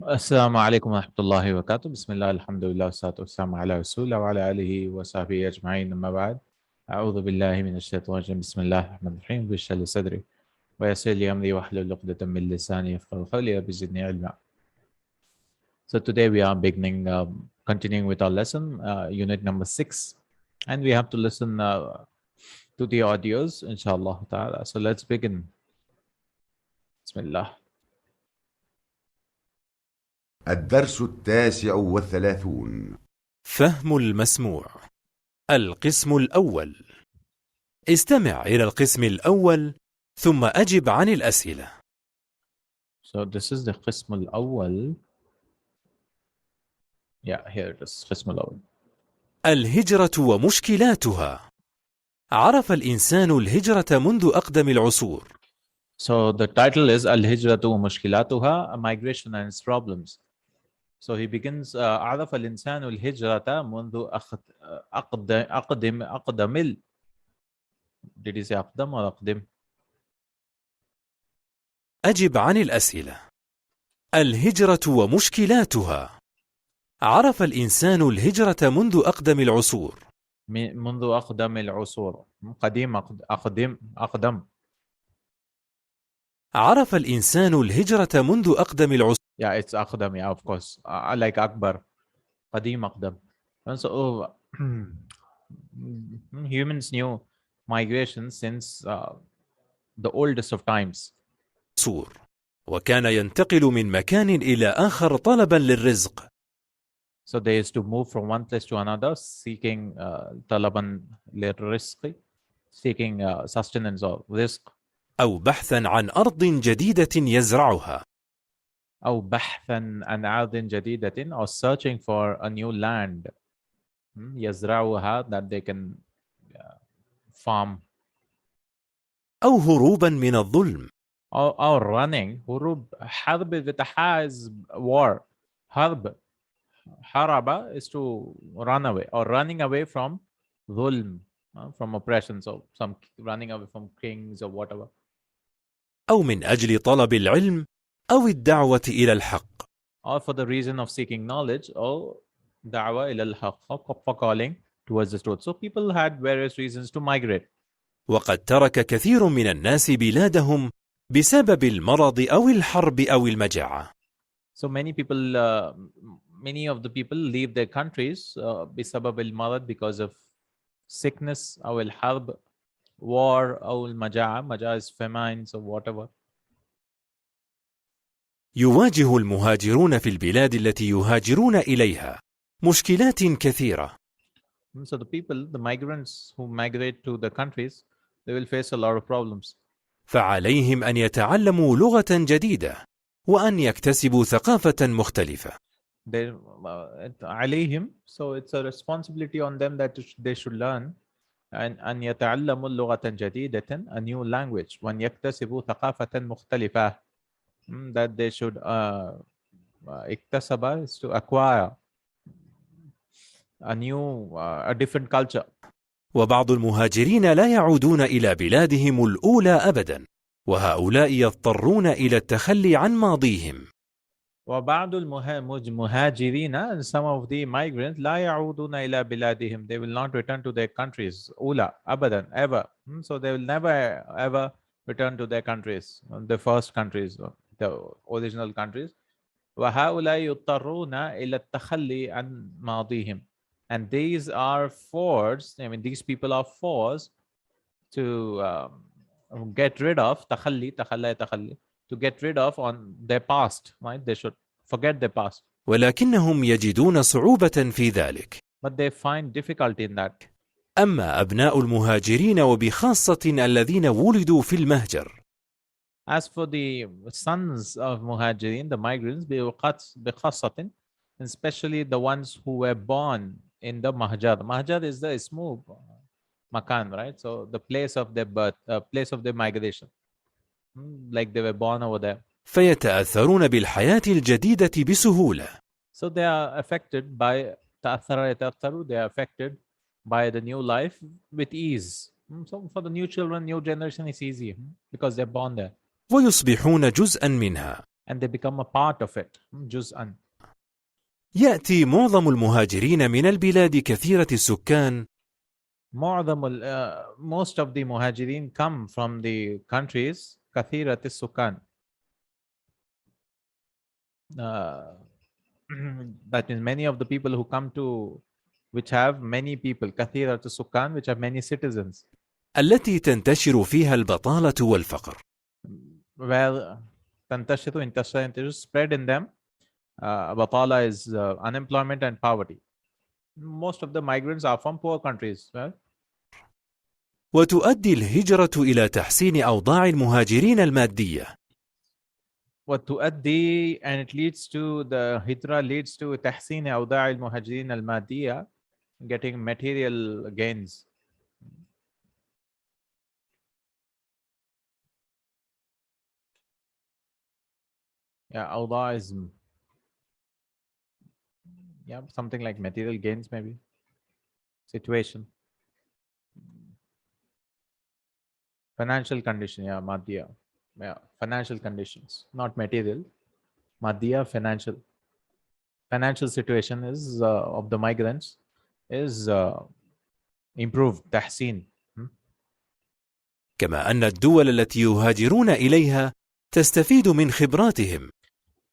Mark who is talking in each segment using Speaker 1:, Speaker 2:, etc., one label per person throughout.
Speaker 1: السلام عليكم ورحمة الله وبركاته. بسم الله الحمد لله والصلاة والسلام على رسول الله وعلى آله وصحبه أجمعين. أما بعد، أعوذ بالله من الشيطان الرجيم. بسم الله الرحمن الرحيم. رب اشرح لي صدري ويسر لي أمري واحلل عقدة من لساني يفقهوا قولي. رب زدني علما. So today we are beginning, continuing with our lesson, unit number 6, and we have to listen to the audios, inshallah ta'ala. So let's begin. Bismillah.
Speaker 2: الدرس 39.
Speaker 3: فهم المسموع. القسم الأول. استمع إلى القسم الأول ثم أجب عن الأسئلة.
Speaker 1: So this is the قسم الأول. Yeah, here it is. قسم الأول.
Speaker 3: الهجرة ومشكلاتها. عرف الإنسان الهجرة منذ أقدم العصور.
Speaker 1: So the title is Al-Hijratu wa Mushkilatuha, Migration and its Problems. So he begins, عرف الإنسان الهجرة منذ أقدم. Did he say أقدم or أقدم?
Speaker 3: أجب عن الأسئلة. الهجرة ومشكلاتها. عرف الإنسان الهجرة منذ أقدم العصور.
Speaker 1: منذ أقدم العصور. قديم أقدم.
Speaker 3: عرف الإنسان الهجرة منذ أقدم العصور.
Speaker 1: Yeah, it's أقدم. Yeah, of course. Like أكبر. قديم أقدم. And so humans knew migration since the oldest of times.
Speaker 3: وكان ينتقل من مكان إلى آخر طلبا للرزق.
Speaker 1: So they used to move from one place to another, seeking طلبا للرزق, seeking sustenance or رزق.
Speaker 3: أو بحثا عن أرض جديدة يزرعها.
Speaker 1: أو بحثا عن أرض جديدة, or searching for a new land. يزرعها, that they can farm.
Speaker 3: أو هروبا من الظلم.
Speaker 1: Or running. هروب. حرب with a ha is war. حرب. Haraba is to run away, or running away from ظلم, from oppression. So some running away from kings or whatever.
Speaker 3: أو من أجل طلب العلم أو الدعوة إلى الحق.
Speaker 1: Or for the reason of seeking knowledge, or da'wa ila al-haqq, for calling towards the truth. So people had various reasons to migrate.
Speaker 3: وقد ترك كثير من الناس بلادهم بسبب المرض أو الحرب أو المجاعة.
Speaker 1: So many of the people leave their countries بسبب المرض, because of sickness, أو الحرب, war, أو المجاعة. مجاعة is famines or whatever.
Speaker 3: يواجه المهاجرون في البلاد التي يهاجرون إليها مشكلات كثيرة.
Speaker 1: So the migrants who migrate to the countries, they will face a lot of problems.
Speaker 3: فعليهم أن يتعلموا لغة جديدة وأن يكتسبوا ثقافة مختلفة.
Speaker 1: عليهم, so it's a responsibility on them that they should learn أن يتعلموا لغة جديدة, a new language. وأن يكتسبوا ثقافة مختلفة, that they should اكتسب is to acquire a different culture.
Speaker 3: وبعض المهاجرين لا يعودون إلى بلادهم الأولى أبدا، وهؤلاء يضطرون إلى التخلي عن ماضيهم.
Speaker 1: وبعض المهاجرين, and some of the migrants, لا يعودون إلى بلادهم, they will not return to their countries. أولى أبدا, ever. So they will never ever return to their countries, the first countries, the original countries. وهؤلاء يضطرون إلى التخلي عن ماضيهم, and these are forced, these people are forced to get rid of, تخلي, to get rid of on their past, right? They should forget their past.
Speaker 3: ولكنهم يجدون صعوبة في ذلك.
Speaker 1: But they find difficulty in that.
Speaker 3: أما أبناء المهاجرين وبخاصة الذين ولدوا في المهجر.
Speaker 1: As for the sons of muhajirin, the migrants, بخاصة, especially the ones who were born in the mahjar. Mahjar is the ismu makan, right? So the place of their birth, place of their migration, like they were born over there.
Speaker 3: فيتأثرون بالحياة الجديدة بسهولة.
Speaker 1: So they are affected by they are affected by the new life with ease. So for the new children, new generation, is easy because they're born there.
Speaker 3: ويصبحون جزءا منها
Speaker 1: and they become a part of it. جزءا.
Speaker 3: يأتي معظم المهاجرين من البلاد كثيرة السكان
Speaker 1: most of the muhajirin come from the countries كثيرة السكان. That means many of the people who come to which have many people كثيرة السكان, which have many citizens,
Speaker 3: التي تنتشر فيها البطالة والفقر.
Speaker 1: where تنتشر spread in them. Batala is unemployment and poverty. Most of the migrants are from poor countries. Right?
Speaker 3: وتؤدي الهجرة إلى تحسين أوضاع المهاجرين المادية.
Speaker 1: وتؤدي, and it leads to, the hijra leads to تحسين أوضاع المهاجرين المادية, getting material gains. Yeah, أوضاع is something like material gains, maybe. Situation. Financial condition, maddiya. Financial conditions, not material. Maddiya, financial. Financial situation is of the migrants is improved, tahsin.
Speaker 3: كما أن الدول التي يهاجرون إليها تستفيد من خبراتهم.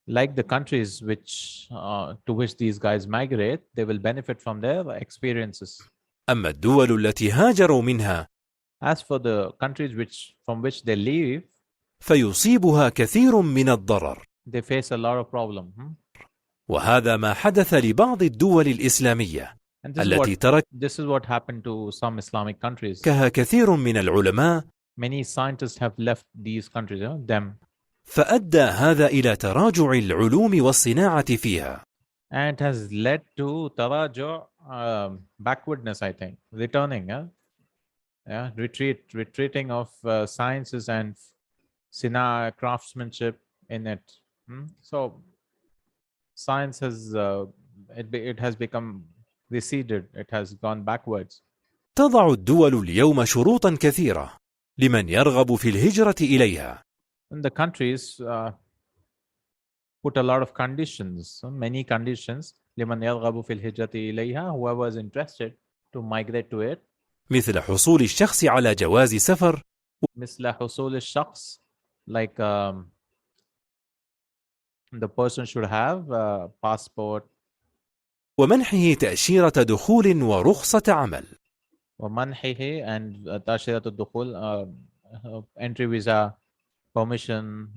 Speaker 1: Like the countries which to which these guys migrate, they will benefit from their experiences.
Speaker 3: أما الدول التي هاجروا منها,
Speaker 1: as for the countries from which they leave,
Speaker 3: فيصيبها كثير من الضرر.
Speaker 1: they face a lot of problem.
Speaker 3: وهذا ما حدث لبعض الدول الإسلامية التي ترك.
Speaker 1: This is what happened to some Islamic countries.
Speaker 3: كها كثير من العلماء.
Speaker 1: Many scientists have left these countries, them.
Speaker 3: فأدى هذا إلى تراجع العلوم والصناعة فيها.
Speaker 1: And it has led to تراجع, backwardness, I think, returning, retreating of sciences and craftsmanship in it. So science has it has become receded. It has gone backwards.
Speaker 3: تضع الدول اليوم شروطا كثيرة لمن يرغب في الهجرة إليها.
Speaker 1: And the countries put a lot of conditions, many conditions. لمن يرغب في الهجرة إليها, whoever is interested to migrate to it.
Speaker 3: مثل حصول الشخص على جواز سفر.
Speaker 1: مثل حصول الشخص, like the person should have a passport.
Speaker 3: ومنحه تأشيرة دخول ورخصة عمل.
Speaker 1: ومنحه and تأشيرة الدخول, entry visa, permission,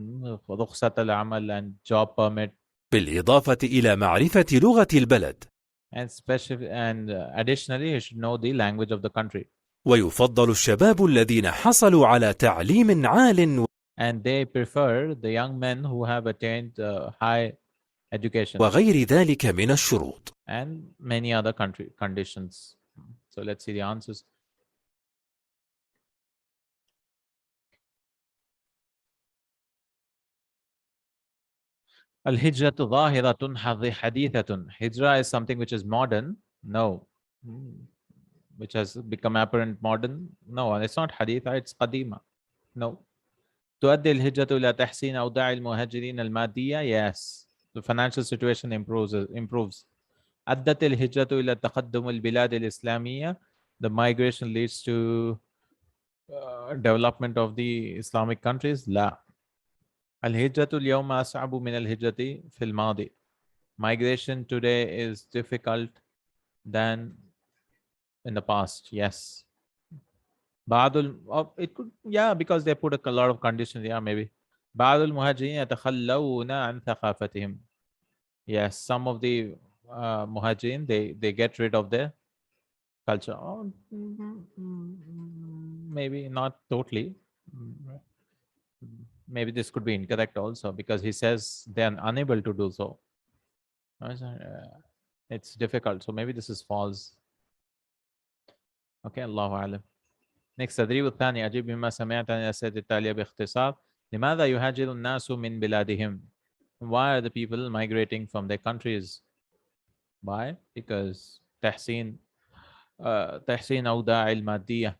Speaker 1: رخصة العمل and job permit.
Speaker 3: بالإضافة إلى معرفة لغة البلد.
Speaker 1: And additionally, he should know the language of the country.
Speaker 3: ويفضل الشباب الذين حصلوا على تعليم عال.
Speaker 1: And they prefer the young men who have attained high education.
Speaker 3: وغير ذلك من الشروط.
Speaker 1: And many other conditions. So let's see the answers. Al-hijratu zahiratun hadithatun. Hijra is something which is modern. No. Which has become apparent modern. No, it's not haditha, it's qadima. No. تؤدي الهجرة إلى تحسين أوضاع المهاجرين المادية. Yes. The financial situation improves. أدت الهجرة إلى تقدم البلاد الإسلامية. The migration leads to development of the Islamic countries. لا. الهجرة اليوم أصعب من الهجرة في الماضي. Migration today is difficult than in the past. Yes. It could, because they put a lot of conditions. Maybe. بعض المهاجرين يتخلون عن ثقافتهم. Yes, some of the muhajirin, they get rid of their culture. Maybe not totally. Maybe this could be incorrect also, because he says they are unable to do so. It's difficult. So maybe this is false. Okay, Allahu Alam. Next, التدريب الثاني. أجيب مما سمعت عن الأسئلة التالية باختصار. لماذا يهاجر الناس من بلادهم? Why are the people migrating from their countries? Why? Because تحسين أوضاع المادية.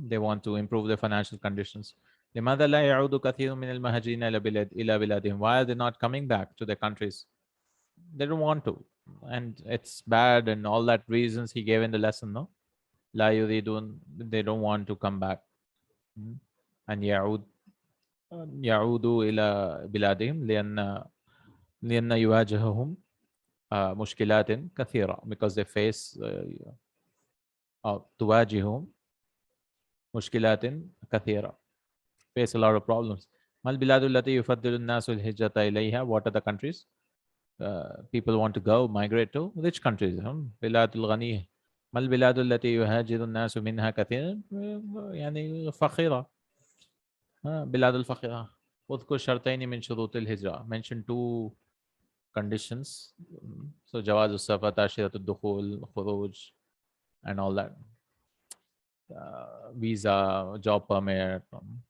Speaker 1: They want to improve their financial conditions. لماذا لا يعود كثير من المهاجرين إلى بلادهم? Why are they not coming back to their countries? They don't want to, and it's bad, and all that reasons he gave in the lesson. No, لا يريدون, they don't want to come back. and يعودوا إلى بلادهم لأن يواجههم مشكلات كثيرة, because they face تواجههم مشكلات كثيرة, face a lot of problems. ما البلاد التي يفضل الناس الهجرة إليها? What are the countries people want to go migrate to? Which countries? بلاد الغنية. ما البلاد التي يهاجر الناس منها كثيرا؟ يعني فقيرة. بلاد الفقيرة. اذكر شرطين من شروط الهجرة. Mention two conditions. So جواز السفر, تأشيرة الدخول, الخروج, and all that. فيزا, job permit.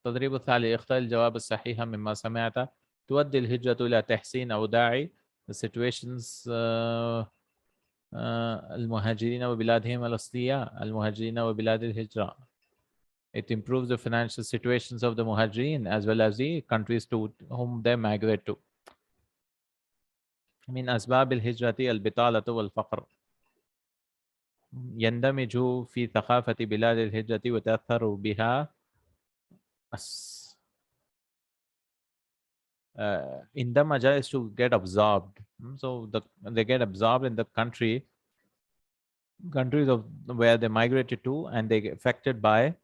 Speaker 1: تدريب الثالث, اختر الجواب الصحيح مما سمعت. تؤدي الهجرة إلى تحسين أوضاع the situations المهاجرين وبلادهم الأصلية, المهاجرين وبلاد الهجرة. It improves the financial situations of the muhajirin as well as the countries to whom they migrate to. من أسباب الهجرة البطالة والفقر. يندمج في ثقافة بلاد الهجرة وتأثر بها. اندمج is to get absorbed. So they get absorbed in the countries of where they migrated to, and they get affected by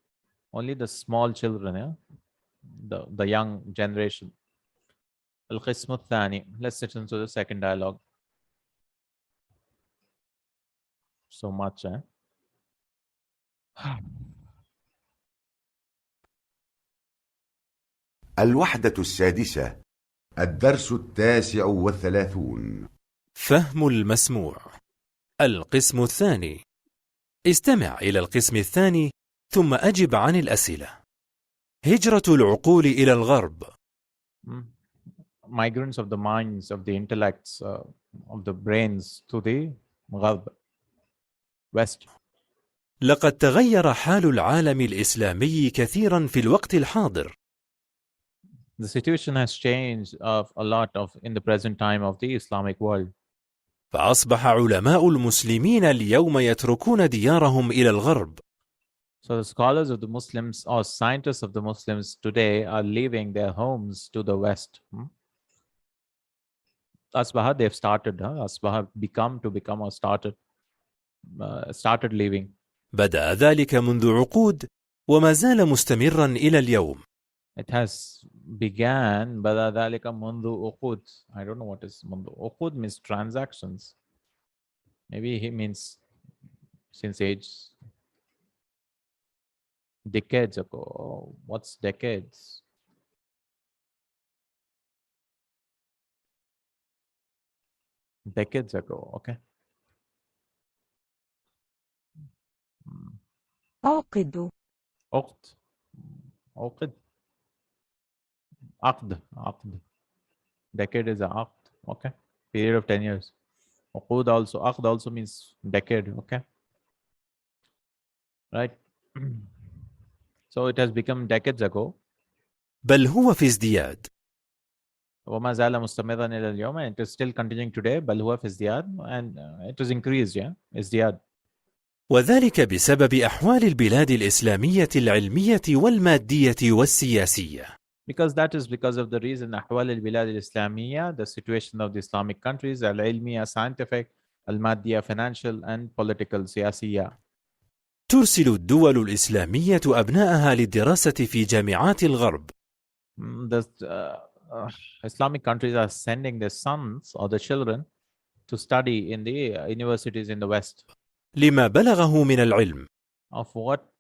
Speaker 1: only the small children, the young generation. القسم الثاني. Let's listen to the second dialogue. So much,
Speaker 2: الوحدة السادسة. الدرس 39.
Speaker 3: فهم المسموع. القسم الثاني. استمع إلى القسم الثاني ثم أجب عن الأسئلة. هجرة العقول إلى الغرب.
Speaker 1: Migrants of the minds, of the intellects, of the brains to the غرب, west.
Speaker 3: لقد تغير حال العالم الإسلامي كثيرا في الوقت الحاضر.
Speaker 1: The situation has changed a lot in the present time of the Islamic world.
Speaker 3: فأصبح علماء المسلمين اليوم يتركون ديارهم إلى الغرب.
Speaker 1: So the scholars of the Muslims or scientists of the Muslims today are leaving their homes to the west. Asbaha, they've started. Asbaha become or started leaving.
Speaker 3: بدأ ذلك منذ عقود وما زال مستمرا إلى اليوم.
Speaker 1: It has began بدا ذلك منذ عقود. I don't know what is منذ. عقود means transactions. Maybe he means since age. Decades ago. What's decades? Decades ago. Okay.
Speaker 4: عقد.
Speaker 1: عقد. عقد. Decade is a عقد. Okay. Period of 10 years. عقود also. عقد also means decade. Okay. Right. So it has become decades ago.
Speaker 3: بل هو في ازدياد.
Speaker 1: وما زال مستمرا إلى اليوم, and it is still continuing today. بل هو في ازدياد, and it is increased. Yeah. ازدياد.
Speaker 3: وذلك بسبب أحوال البلاد الإسلامية العلمية والمادية والسياسية.
Speaker 1: Because of the reason أحوال البلاد الإسلامية, the situation of the Islamic countries, العلمية, scientific, المادية, financial, and political, سياسية.
Speaker 3: ترسل الدول الإسلامية أبنائها للدراسة في جامعات الغرب.
Speaker 1: The Islamic countries are sending their sons or the children to study in the universities in the West.
Speaker 3: لما بلغه من العلم.
Speaker 1: Of what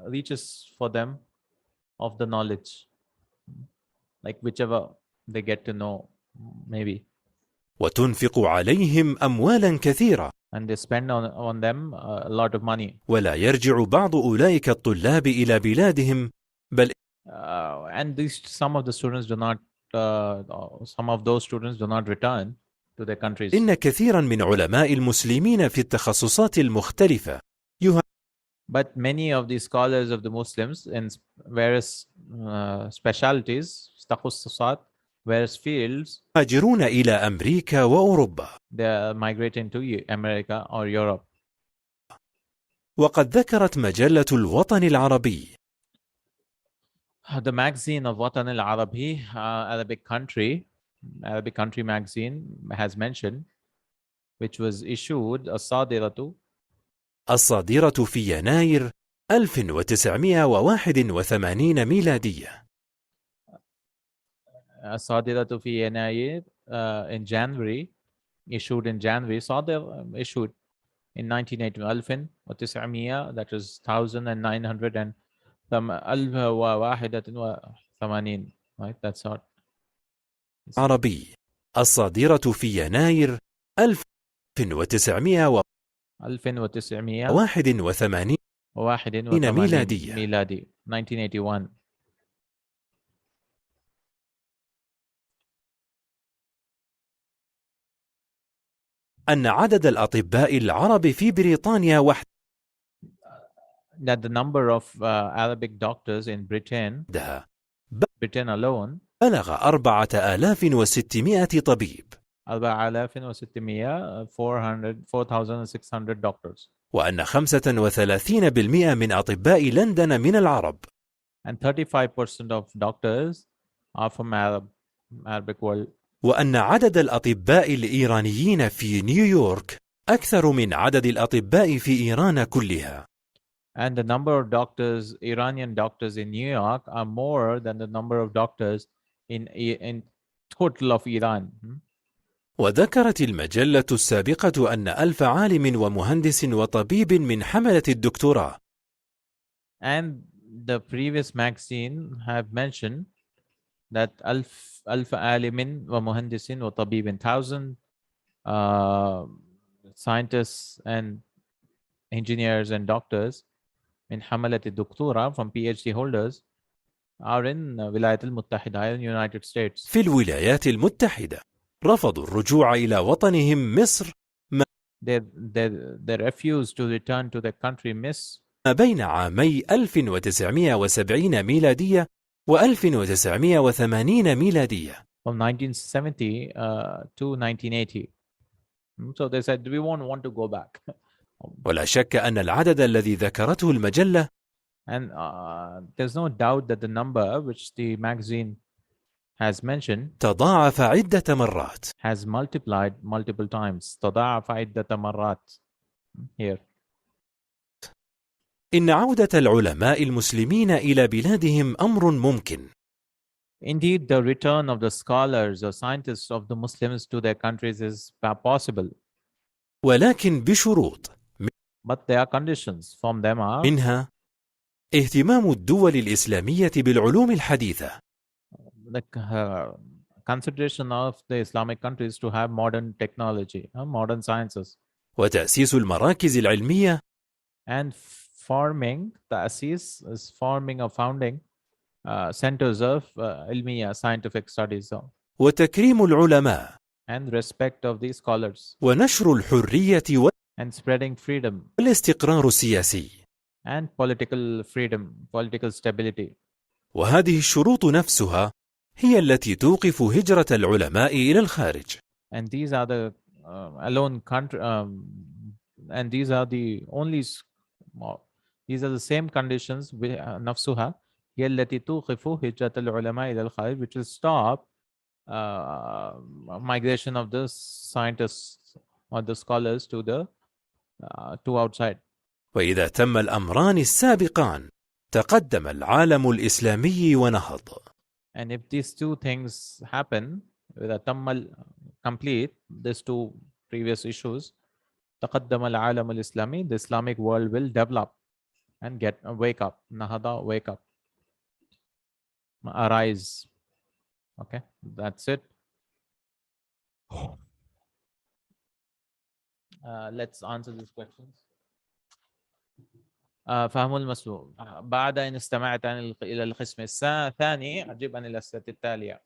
Speaker 1: reaches for them of the knowledge, like whichever they get to know, maybe.
Speaker 3: وتنفق عليهم أموالا كثيرة.
Speaker 1: And they spend on them a lot of money.
Speaker 3: ولا يرجع بعض أولئك الطلاب إلى بلادهم بل
Speaker 1: and some of the students do not some of those students do not return to their countries.
Speaker 3: إن كثيرا من علماء المسلمين في التخصصات المختلفة
Speaker 1: But many of the scholars of the Muslims in various specialties, تخصصات, various fields,
Speaker 3: يهاجرون إلى أمريكا وأوروبا.
Speaker 1: they are migrating to America or Europe.
Speaker 3: وقد ذكرت مجلة الوطن العربي
Speaker 1: The magazine of Watan al-Arabi, Arabic country magazine, has mentioned, which was issued
Speaker 3: الصادرة في يناير 1981 ميلادية.
Speaker 1: الصادرة في يناير in January, issued in January, صادر issued in 1980, 1900, that is 1981, right? That's all.
Speaker 3: عربي الصادرة في يناير 1981 ميلادية.
Speaker 1: ميلادي 1981.
Speaker 3: أن عدد الأطباء العرب في بريطانيا
Speaker 1: That the number of Arabic doctors in Britain alone
Speaker 3: بلغ 4600 طبيب.
Speaker 1: 4600 doctors.
Speaker 3: وأن 35% من أطباء لندن من العرب.
Speaker 1: And 35% of doctors are from Arabic world.
Speaker 3: وأن عدد الأطباء الإيرانيين في نيويورك أكثر من عدد الأطباء في إيران كلها.
Speaker 1: And the number of doctors, Iranian doctors in New York, are more than the number of doctors in total of Iran.
Speaker 3: وذكرت المجلة السابقة أن 1000 عالم ومهندس وطبيب من حملة الدكتوراه.
Speaker 1: And the previous magazine have mentioned that 1000 عالم ومهندس وطبيب, 1000 scientists and engineers and doctors من حملة الدكتوراه, from PhD holders, are in الولايات المتحدة, in United States.
Speaker 3: في الولايات المتحدة رفضوا الرجوع إلى وطنهم مصر.
Speaker 1: They refused to return to their country Miss
Speaker 3: ما بين عامي 1970 ميلادية و 1980 ميلادية.
Speaker 1: from 1970 to 1980. So they said, we won't want to go back.
Speaker 3: ولا شك أن العدد الذي ذكرته المجلة
Speaker 1: And there's no doubt that the number which the magazine has mentioned
Speaker 3: تضاعف عدة مرات.
Speaker 1: has multiplied multiple times. تضاعف عدة مرات. Here.
Speaker 3: إن عودة العلماء المسلمين إلى بلادهم أمر ممكن.
Speaker 1: Indeed, the return of the scholars or scientists of the Muslims to their countries is possible.
Speaker 3: ولكن بشروط.
Speaker 1: But there are conditions. From them are
Speaker 3: منها اهتمام الدول الإسلامية بالعلوم الحديثة.
Speaker 1: the consideration of the Islamic countries to have modern technology, modern sciences.
Speaker 3: وتأسيس المراكز العلمية.
Speaker 1: And forming, تأسيس is forming or founding centers of علمية, scientific studies.
Speaker 3: وتكريم العلماء.
Speaker 1: And respect of these scholars.
Speaker 3: ونشر الحرية
Speaker 1: And spreading freedom.
Speaker 3: والاستقرار السياسي.
Speaker 1: And political freedom, political stability.
Speaker 3: وهذه الشروط نفسها هي التي توقف هجرة العلماء إلى الخارج.
Speaker 1: And these are the alone country, and these are the only, these are the same conditions نفسها هي التي توقف هجرة العلماء إلى الخارج, which will stop migration of the scientists or the scholars to the to outside.
Speaker 3: وإذا تم الأمران السابقان تقدم العالم الإسلامي ونهض.
Speaker 1: And if these two things happen, إذا تم complete these two previous issues, تقدم العالم الإسلامي, the Islamic world will develop and wake up. Nahada, wake up. Arise. Okay, that's it. Let's answer these questions. فهم المسلوب. بعد أن استمعت إلى القسم الثاني أجب عن الأسئلة التالية.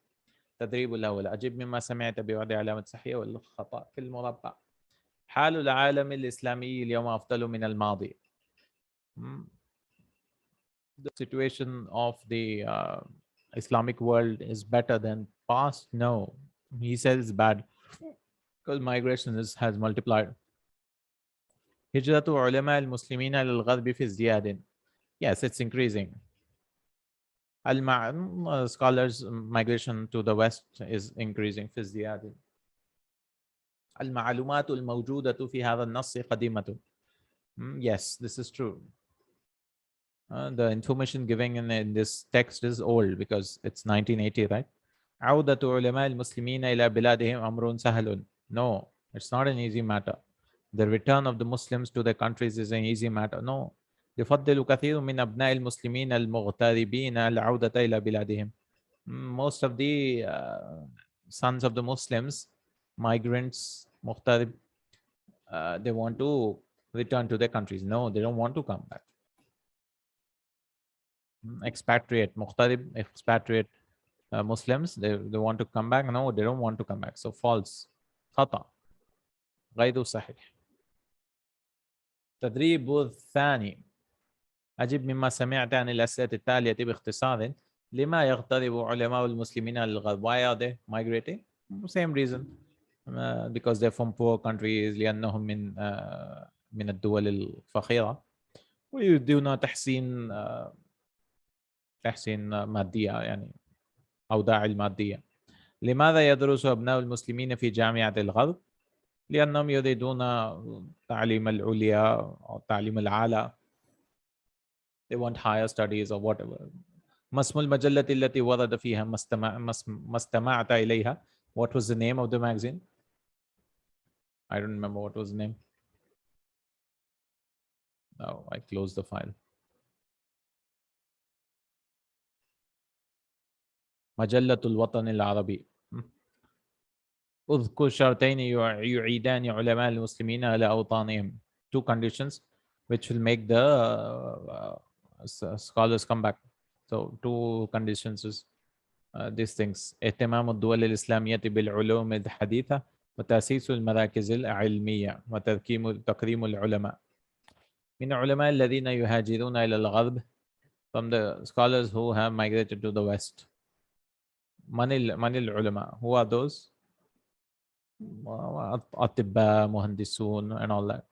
Speaker 1: تدريب الأول. أجب مما سمعت بوضع علامة صحيح والخطأ في المربع. حال العالم الإسلامي اليوم أفضل من الماضي. The situation of the Islamic world is better than past? No, he says it's bad because migration has multiplied. هجرة علماء المسلمين للغرب في ازدياد. Yes, it's increasing. Scholars migration to the west is increasing في ازدياد. المعلومات الموجودة في هذا النص قديمة. Yes, this is true. The information given in this text is old because it's 1980, right? عودة علماء المسلمين إلى بلادهم أمر سهل. No, it's not an easy matter. The return of the Muslims to their countries is an easy matter. No. يفضل كثير من أبناء المسلمين المغتربين العودة إلى بلادهم. Most of the sons of the Muslims, migrants, مغترب, they want to return to their countries. No, they don't want to come back. Expatriate, مغترب, expatriate Muslims, they want to come back. No, they don't want to come back. So false. خطأ. غير صحيح. التدريب الثاني. أجب مما سمعت عن الأسئلة التالية باختصار. لما يغترب علماء المسلمين للغرب? Why are they migrating? Same reason. Because they're from poor countries. لأنهم من الدول الفقيرة. ويريدون تحسين مادية يعني أوضاع المادية. لماذا يدرس أبناء المسلمين في جامعة الغرب؟ لأنهم يريدون تعليم العليا أو التعليم الأعلى. They want higher studies or whatever. ما اسم المجلة التي ورد فيها ما استمعت إليها? What was the name of the magazine? I don't remember what was the name. No, I closed the file. مجلة الوطن العربي. اذكر شرطين يعيدان علماء المسلمين على أوطانهم. Two conditions which will make the scholars come back. So two conditions is these things. اهتمام الدول الإسلامية بالعلوم الحديثة وتأسيس المراكز العلمية وتكريم العلماء. من العلماء الذين يهاجرون إلى الغرب, from the scholars who have migrated to the west. من العلماء? Who are those? أطباء, مهندسون and all that.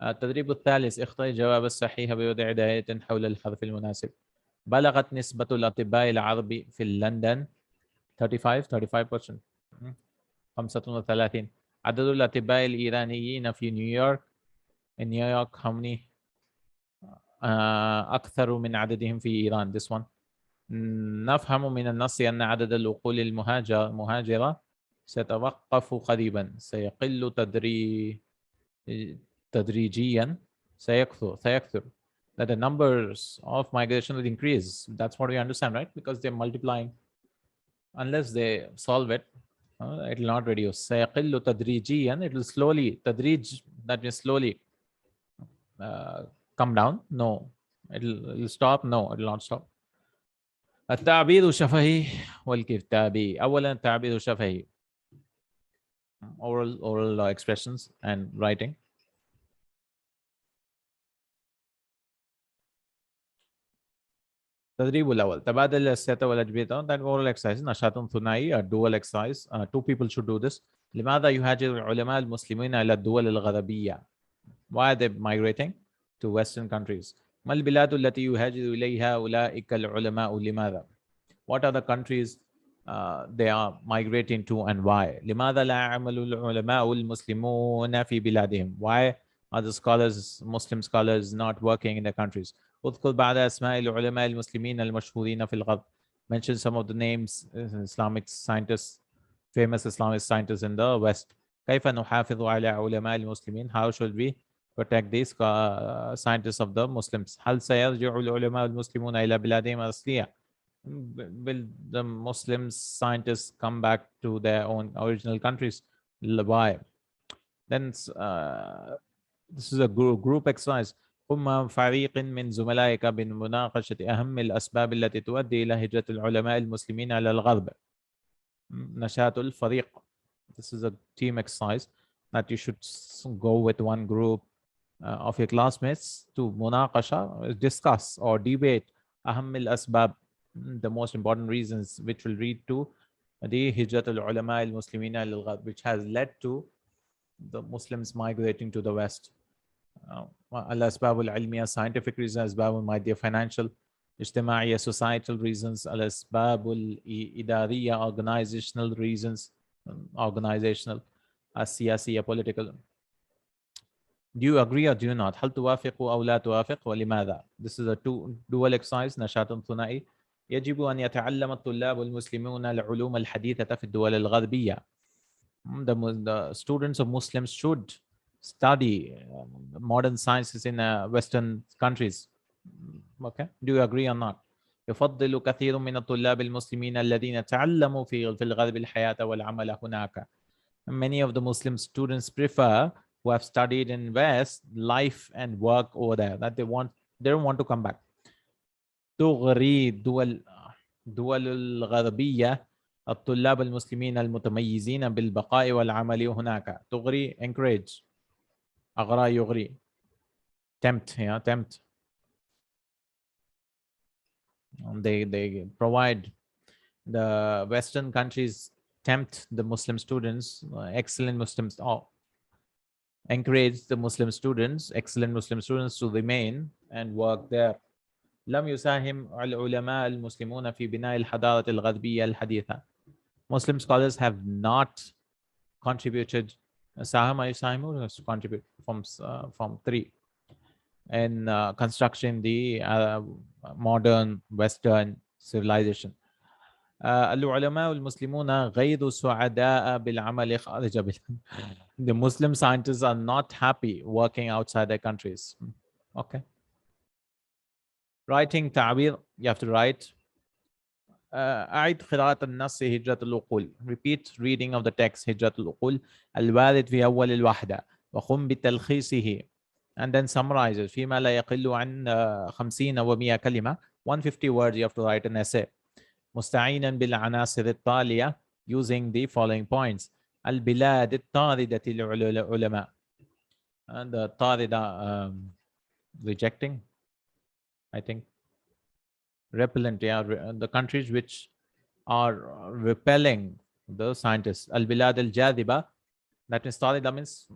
Speaker 1: التدريب الثالث. اختر الجواب الصحيح بوضع دائرة حول الحرف المناسب. بلغت نسبة الأطباء العرب في لندن 35%. 35. عدد الأطباء الإيرانيين في نيويورك. In New York, how many? أكثر من عددهم في إيران. This one. نفهم من النص أن عدد العقول المهاجرة سيتوقف قريبا. سيقل تدريجيا. سيكثر. That the numbers of migration will increase. That's what we understand, right? Because they're multiplying. Unless they solve it, it will not reduce. سيقل تدريجيا. It will slowly. تدريج, that means slowly come down. No. It'll stop. No, it will not stop. التعبير الشفهي والكتابي. أولا التعبير الشفهي. Oral expressions and writing. التدريب الأول. تبادل الأسئلة والأجوبة. That oral exercise. نشاط ثنائي, a dual exercise. Two people should do this. لماذا يهاجر العلماء المسلمين إلى الدول الغربية? Why are they migrating to Western countries? ما البلاد التي يهاجر إليها أولئك العلماء لماذا? What are the countries they are migrating to and why? لماذا لا يعمل العلماء المسلمون في بلادهم? Why are the scholars, Muslim scholars, not working in their countries? اذكر بعض أسماء العلماء المسلمين المشهورين في الغرب. Mention some of the names, Islamic scientists, famous Islamic scientists in the West. كيف نحافظ على علماء المسلمين? How should we protect these scientists of the Muslims? هل سيرجع العلماء المسلمون إلى بلادهم الأصلية? Will the Muslim scientists come back to their own original countries? Why? Then this is a group exercise. قم فريق من زملائك بمناقشة أهم الأسباب التي تؤدي إلى هجرة العلماء المسلمين على الغرب. نشاط الفريق. This is a team exercise that you should go with one group of your classmates to munaqasha, discuss or debate أهم الأسباب, the most important reasons which will lead to the hijrat al-ulama al-muslimina lil-ghad, which has led to the Muslims migrating to the West. Al-asbab al-ilmiya, scientific reasons. Asbab might be financial, ijtimaiya, societal reasons. Al-asbab al-idariya, organizational reasons, organizational. As-siyasiya, political. Do you agree or do you not? هل توافق أو لا توافق ولماذا? This is a dual exercise, نشاط ثنائي. يجب أن يتعلم الطلاب المسلمون العلوم الحديثة في الدول الغربية. The students of Muslims should study modern sciences in Western countries. Okay, do you agree or not? يفضل كثير من الطلاب المسلمين الذين تعلموا في الغرب الحياة والعمل هناك. Many of the Muslim students prefer, who have studied in West, life and work over there, that they don't want to come back. تغري دول الغربية الطلاب المسلمين المتميزين بالبقاء والعمل هناك. تغري encourage. أغرى يغري. Tempt, yeah, tempt. They provide, the Western countries tempt the Muslim students, excellent Muslims, encourage the Muslim students, excellent Muslim students to remain and work there. لم يساهم العلماء المسلمون في بناء الحضارة الغربية الحديثة. Muslim scholars have not contributed. Saham يساهمون has to contribute from 3 in construction the modern Western civilization. العلماء المسلمون غير سعداء بالعمل خارج بلاد. The Muslim scientists are not happy working outside their countries. Okay. Writing تعبير, you have to write. أعد قراءة النص هجرة العقول. Repeat reading of the text هجرة العقول الوارد في أول الوحدة وقم بتلخيصه, and then summarize it. فيما لا يقل عن 50 و100 كلمة, 150 words you have to write an essay. مستعينا بالعناصر التالية, using the following points. البلاد الطاردة للعلماء, and the طاردة rejecting, I think, repellent, yeah, the countries which are repelling the scientists. البلاد الجاذبة, that means طاردة means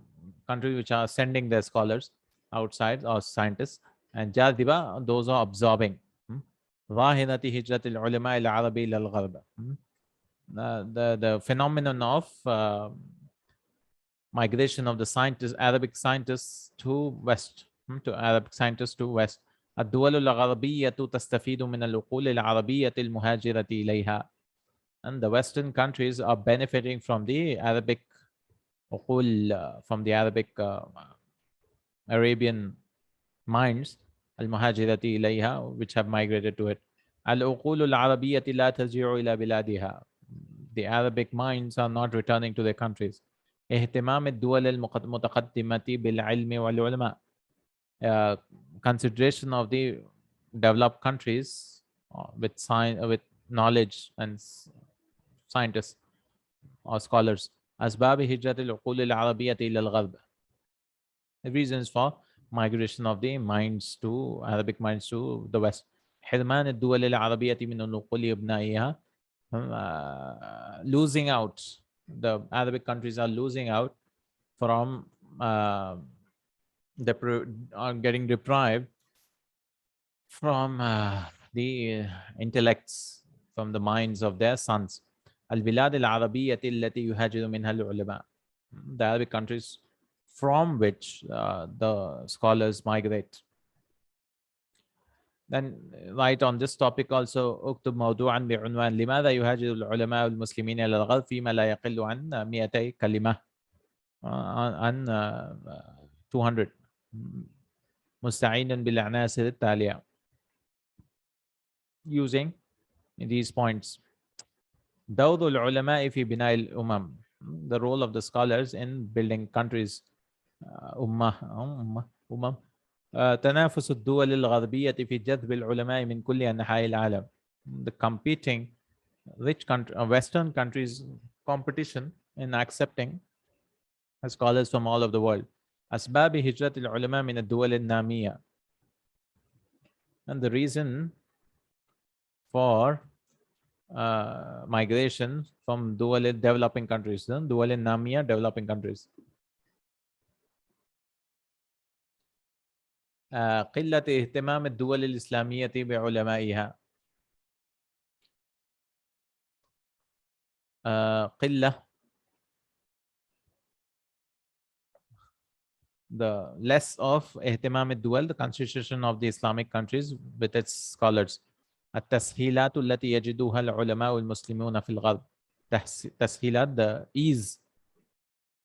Speaker 1: countries which are sending their scholars outside, or scientists, and جاذبة, those are absorbing. ظاهرة هجرة العلماء العربي إلى الغرب. The phenomenon of migration of the scientists, Arabic scientists to West, to Arabic scientists to West. الدول الغربية تستفيد من العقول العربية المهاجرة إليها. And the Western countries are benefiting from the Arabic عقول, from the Arabic Arabian minds المهاجرة إليها, which have migrated to it. العقول العربية لا ترجع إلى بلادها. The Arabic minds are not returning to their countries. اهتمام الدول المتقدمة بالعلم والعلماء. Consideration of the developed countries with with knowledge and scientists or scholars. أسباب هجرة العقول العربية إلى الغرب. The reasons for migration of the minds to Arabic minds to the West. حرمان الدول العربية من النقول أبنائها. Losing out, the Arabic countries are losing out from getting deprived from the intellects, from the minds of their sons. البلاد العربية التي يهاجر منها العلماء. The Arabic countries from which the scholars migrate. Then write on this topic also. اكتب موضوعا بعنوان لماذا يهاجر العلماء المسلمين إلى الغرب فيما لا يقل عن 200 كلمة, عن 200, مستعينا بالعناصر التالية, using these points. دور العلماء في بناء الأمم. The role of the scholars in building countries. أمم. تنافس الدول الغربية في جذب العلماء من كل أنحاء العالم. The competing rich Western countries competition in accepting scholars from all over the world. أسباب هجرة العلماء من الدول النامية. And the reason for migration from developing countries, دول النامية, developing countries. قلة اهتمام الدول الإسلامية بعلمائها. قلة, the less of اهتمام الدول, the constitution of the Islamic countries with its scholars. التسهيلات التي يجدها العلماء المسلمون في الغرب. تسهيلات, the ease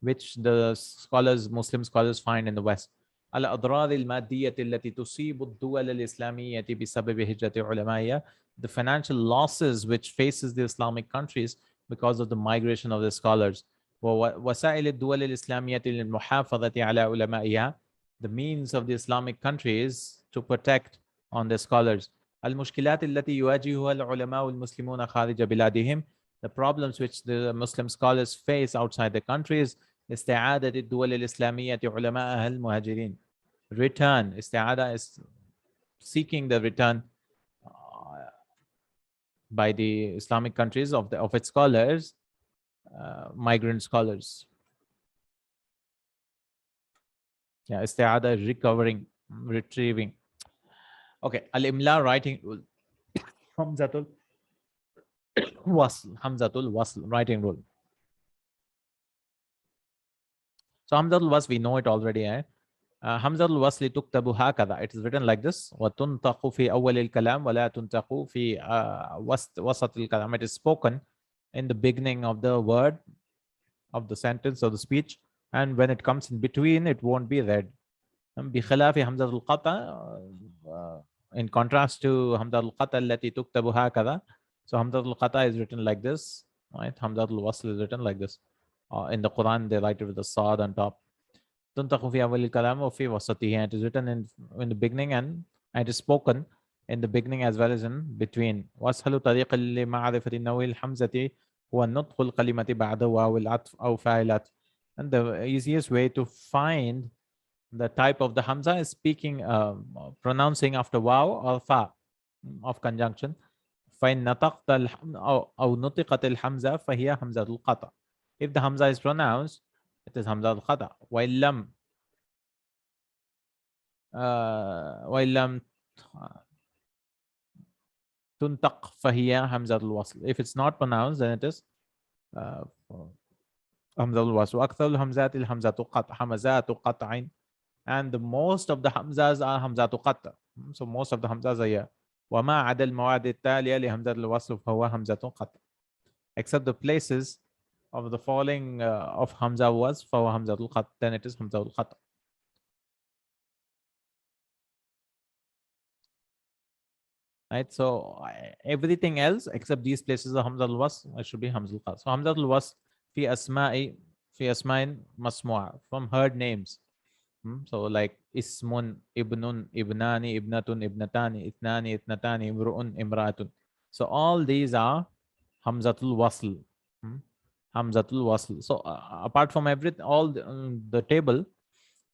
Speaker 1: which the scholars, Muslim scholars find in the West. الأضرار المادية التي تصيب الدول الإسلامية بسبب هجرة علمائها. The financial losses which faces the Islamic countries because of the migration of the scholars. ووسائل الدول الإسلامية للمحافظة على علمائها. The means of the Islamic countries to protect on the scholars. المشكلات التي يواجهها العلماء المسلمون خارج بلادهم. The problems which the Muslim scholars face outside the countries. استعادة الدول الإسلامية علماءها المهاجرين. Return, استعادة is seeking the return by the Islamic countries of its scholars, migrant scholars. Yeah, استعادة, recovering, retrieving. Okay, al-imla writing rule. Hamzatul wasl writing rule. So Hamzatul wasl, we know it already. Hamzatul wasl tuktabu hakada. It is written like this. وَتُنْتَقُ فِي أَوَّلِ الْكَلَامِ وَلَا تُنْتَقُ فِي وَسَطِ الْكَلَامِ. It is spoken in the beginning of the word, of the sentence, of the speech. And when it comes in between, it won't be read. بخلاف همزة القطع, in contrast to همزة القطع التي تكتب هكذا. So همزة القطع is written like this, right? همزة الوصل is written like this. In the Quran, they write it with the sad on top. تنطق في أول الكلام وفي وسطه. It is written in the beginning and it is spoken in the beginning as well as in between. وأسهل طريق لمعرفة نوع الحمزة هو نطق الكلمة بعد واو العطف أو فاعلات. And the easiest way to find the type of the hamza is speaking, pronouncing after waw or fa of conjunction. فإن نطقت أو نطقت الحمزة فهي همزة القطع. If the hamza is pronounced, it is همزة القطع. وإن لم تنطق فهي همزة الوصل. If it's not pronounced, then it is همزة الوصل. وأكثر الهمزات الهمزة قطع, همزات قطع. And the most of the hamzas are hamzatu qat'a. So most of the hamzas are here. وما عدا المواد التالية لهمزة الوصل فهو همزة قطع. Except the places of the following of hamza was فهو همزة القطع. Then it is همزة القطع. Right. So everything else except these places of hamza al-wasl, it should be hamza al-qat'a. So hamza al-wasl في أسماء مسموعة, from heard names. So like ismun, ibnun, ibnani, ibnatun, ibnatani, itnani, itnatani, imru'un, imra'atun. So all these are hamzatul wasl. Hamzatul wasl. So apart from everything, all the table,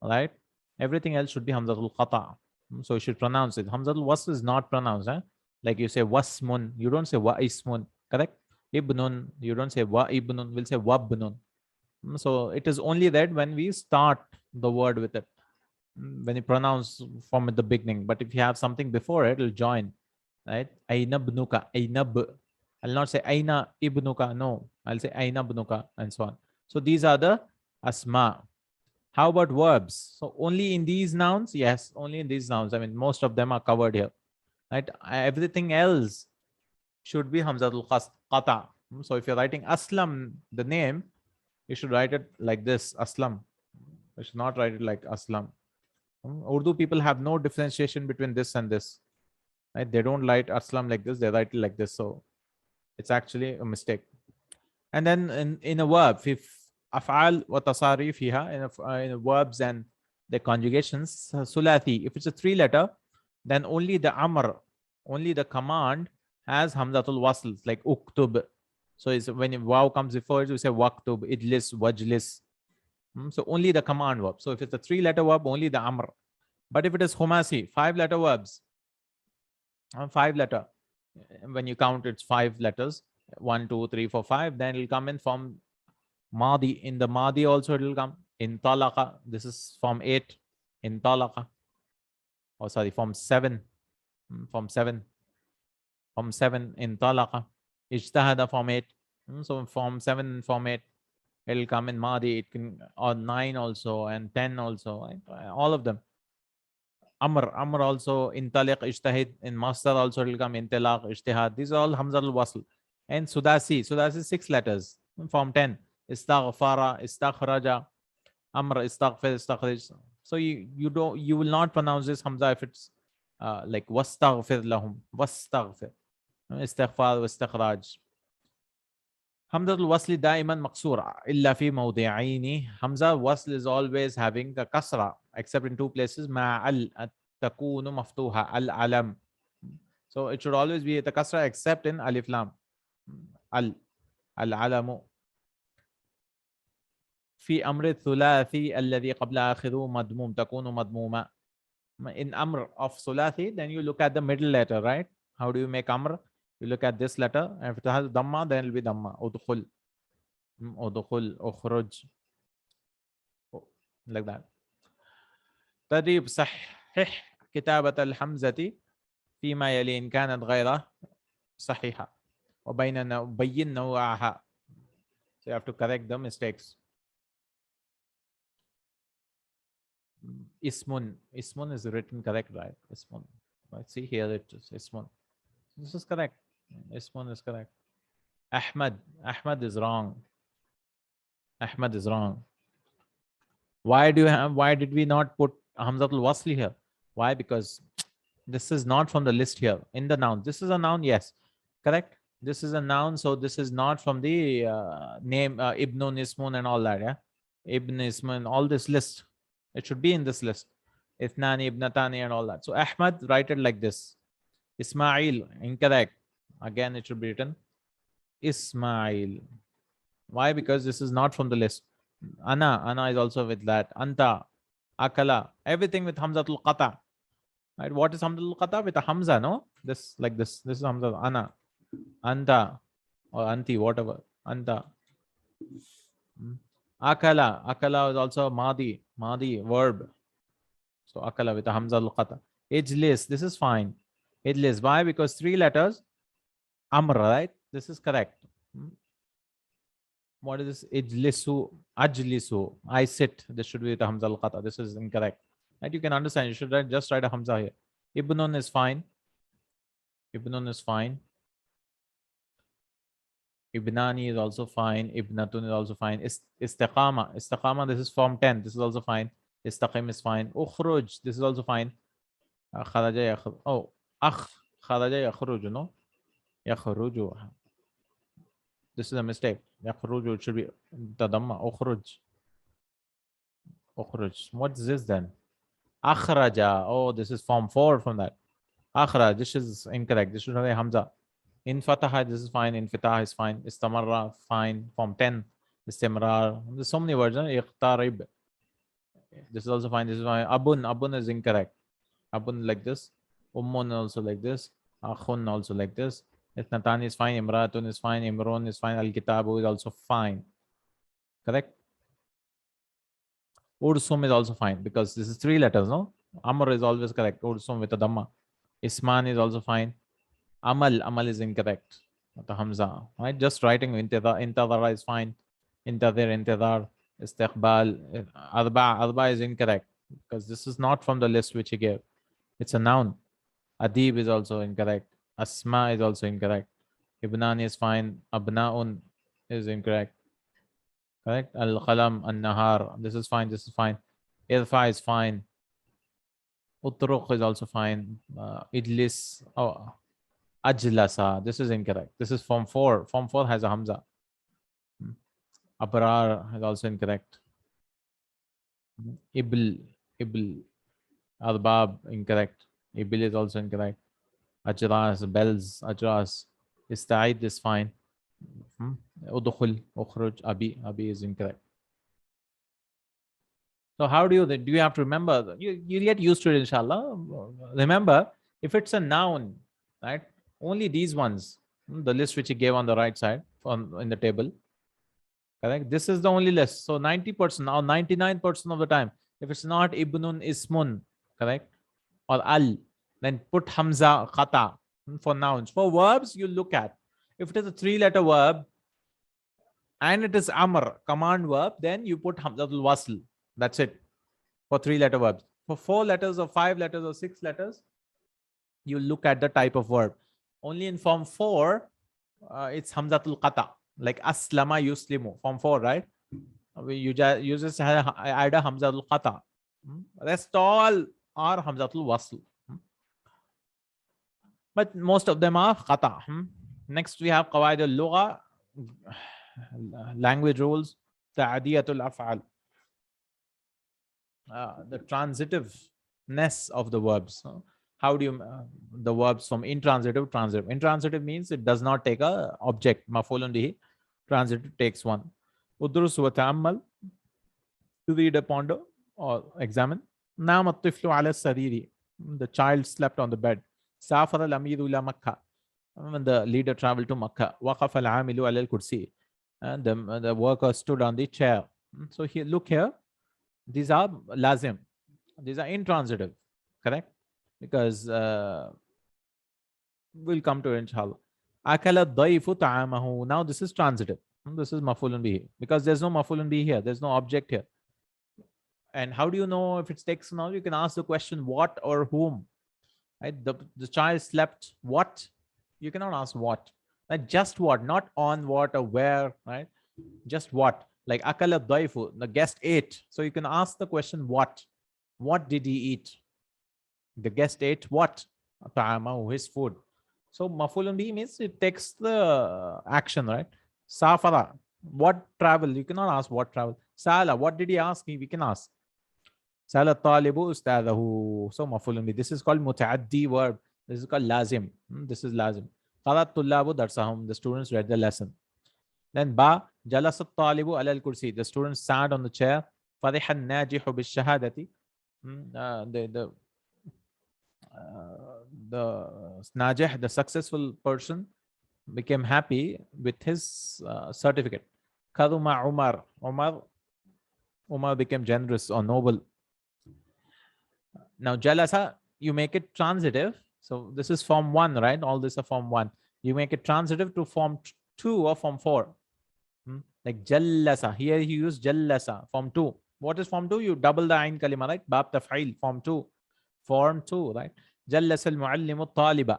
Speaker 1: right? Everything else should be hamzatul qata'. So you should pronounce it. Hamzatul wasl is not pronounced. Like you say wasmun, you don't say wa ismun, correct? Ibnun, you don't say wa ibnun, we'll say wabnun. So it is only that when we start the word with it, when you pronounce from the beginning. But if you have something before it, it'll join, right? Aina bnuka, ainab. I'll not say aina ibnuka, no. I'll say aina bnuka and so on. So these are the asma. How about verbs? So only in these nouns? Yes, only in these nouns. I mean, most of them are covered here, right? Everything else should be hamzatul qata. So if you're writing aslam, the name, you should write it like this, aslam. You should not write it like aslam. Urdu people have no differentiation between this and this. Right? They don't write aslam like this, they write it like this. So it's actually a mistake. And then in a verb, if af'al wa tasarif fiha, in verbs and the conjugations, sulathi, if it's a 3-letter, then only the amr, only the command has hamzatul wasl, like uktub. So it's when waw comes before it, we say waktub, idlis, wajlis. So only the command verb. So if it's a 3-letter verb, only the amr. But if it is khumasi, 5-letter verbs, 5-letter, when you count it's 5 letters, 1, 2, 3, 4, 5, then it'll come in from madi. In the madi also it'll come in talaqa. This is from 8 in talaqa. Oh, sorry, from 7. From 7. From 7 in talaqa. Ijtahada from 8. So from 7 from 8. It'll come in madi. It can, or 9 also, and 10 also, right? All of them. Amr also, intaliq, ijtahid. In masdar also it'll come intilaq, ijtihad. These are all hamza al wasl. And sudasi 6 letters from 10. Istaghfara, istakhraja, amr, istaghfir, istakhrij. So you will not pronounce this hamza if it's like wastaghfir lahum, wastaghfir, istighfar, wastakhraj. Hamza al-wasli daiman maqsura illa fi mawdi'aini. Hamza wasl is always having a kasra except in 2 places. Ma'al takunu maftuha al-alam. So it should always be the kasra except in alif lam. Al-alamu. في أمر الثلاثي الذي قبل آخره مضموم تكون مضمومة. In amr of thulathi, then you look at the middle letter, right? How do you make amr? You look at this letter, and if it has dhamma, then it will be dhamma. Udkhul, udkhul, ukhruj, like that. تدريب صحح كتابة الحمزة فيما يلي إن كانت غير صحيحة وبين نوعها. So you have to correct the mistakes. Ismun is written correct, right? Ismun. Right? See here it is Ismun. This is correct. Ismun is correct. Ahmad is wrong. Ahmad is wrong. Why did we not put Hamzatul Wasli here? Why? Because this is not from the list here in the noun. This is a noun, yes, correct. This is a noun, so this is not from the name Ibnun, Ismun, and all that. Yeah, Ibn, Ismun, all this list. It should be in this list. Ithnani, Ibnatani, and all that. So Ahmad, write it like this. Ismail, incorrect. Again, it should be written Ismail. Why? Because this is not from the list. Ana is also with that. Anta, Akala, everything with Hamzatul Qata. Right? What is Hamzatul Qata? With a Hamza, no? This, like this. This is Hamza. Ana, Anta, or Anti, whatever. Anta. Akala is also Madi verb. So Akala with a Hamza al-Qata. Ijlis, this is fine. Ijlis, why? Because 3 letters. Amr, right? This is correct. What is this? Ijlisu, ajlisu. I sit. This should be with a Hamza al-Qata. This is incorrect. Right? You can understand. You should just write a Hamza here. Ibnun is fine. Ibnun is fine. Ibnani is also fine. Ibnatun is also fine. Istiqama, this is form 10. This is also fine. Istaqim is fine. Ukhruj, this is also fine. Kharaja yakhruj. Oh, kharaja yakhruj, no? Yakhruju. This is a mistake. Yakhruju, it should be tadamma. Ukhruj. What is this then? Akhraja. Oh, this is form 4 from that. Akhraj, this is incorrect. This should have a Hamza. In Fataha, this is fine. In Fitah is fine. Istamarra, fine. Form 10. Istimrar. There's so many words. Iqtarib. This is also fine. This is fine. Abun is incorrect. Abun like this. Ummun also like this. Akhun also like this. Ithnatani is fine. Imratun is fine. Imrun is fine. Al-Kitabu is also fine. Correct? Ursum is also fine because this is 3 letters, no? Amr is always correct. Ursum with a Dhamma. Isman is also fine. Amal is incorrect. The Hamza. Right? Just writing intadara is fine. Intadar, istiqbal. Arba is incorrect because this is not from the list which he gave. It's a noun. Adib is also incorrect. Asma is also incorrect. Ibnani is fine. Abnaun is incorrect. Correct? Al-Qalam, An-Nahar. This is fine. This is fine. Irfa is fine. Utruq is also fine. Idlis. Oh, Ajlasa. This is incorrect. This is form 4. Form 4 has a Hamza. Abrar is also incorrect. Ibl. Arbab, incorrect. Ibil is also incorrect. Ajras, bells, Ajras. Ista'id is fine. Udukhul, Ukhruj, Abi is incorrect. So how do you have to remember? You get used to it, inshallah. Remember, if it's a noun, right? Only these ones, the list which he gave on the right side in the table, correct? This is the only list. So 90% or 99% of the time, if it's not ibnun ismun, correct, or al, then put hamza khata for nouns. For verbs, you look at if it is a three-letter verb and it is amr, command verb, then you put hamzatul wasl. That's it for three-letter verbs. For 4 letters or 5 letters or 6 letters, you look at the type of verb. Only in form 4, it's hamzatul qata, like aslama yuslimu, form 4, right? You just add a hamzatul qata. Rest all are hamzatul wasl. But most of them are qata. Next, we have qawaid al-lugha, language rules, ta'adiyatul af'al, the transitiveness of the verbs. How do you the verbs from intransitive, transitive? Intransitive means it does not take a object. Maf'ulun bihi. Transitive takes one. Udrus wa ta'ammal, to read a ponder or examine. Nam at-tiflu ala sariri. The child slept on the bed. Safara al-amiru ila Makkah. When the leader traveled to Makkah. Waqaf al-amilu ala al-kursi. And the worker stood on the chair. So here, look here. These are lazim. These are intransitive. Correct? Because we'll come to it, inshallah. Akala daifu ta'amahu. Now this is transitive. This is maf'ulun bihi. Because there's no maf'ulun bihi here. There's no object here. And how do you know if it's text now? You can ask the question what or whom. Right? The child slept what? You cannot ask what. Like just what, not on what or where, right? Just what. Like akala daifu, the guest ate. So you can ask the question what? What did he eat? The guest ate what? Ta'amahu, his food. So maf'ulun bihi means it takes the action, right? Safara, what travel? You cannot ask what travel. Sala, what did he ask? We can ask. Sala talibu ustadahu. So maf'ulun bihi. This is called muta'addi verb. This is called lazim. This is lazim. Qarat tullabu darsahum. The students read the lesson. Then ba, jalasat talibu ala al-kursi. The students sat on the chair. Farihan najihu bish-shahadati. The najih, the successful person, became happy with his certificate. Kaduma Umar became generous or noble. Now jalasa, you make it transitive. So this is form 1, right? All this are form 1. You make it transitive to form 2 or form 4. Like jallasa. Here he used jallasa, form 2. What is form 2? You double the ain kalima, right? Bab taf'il, form 2. Form 2, right? Jallasa al-muallimu taliba.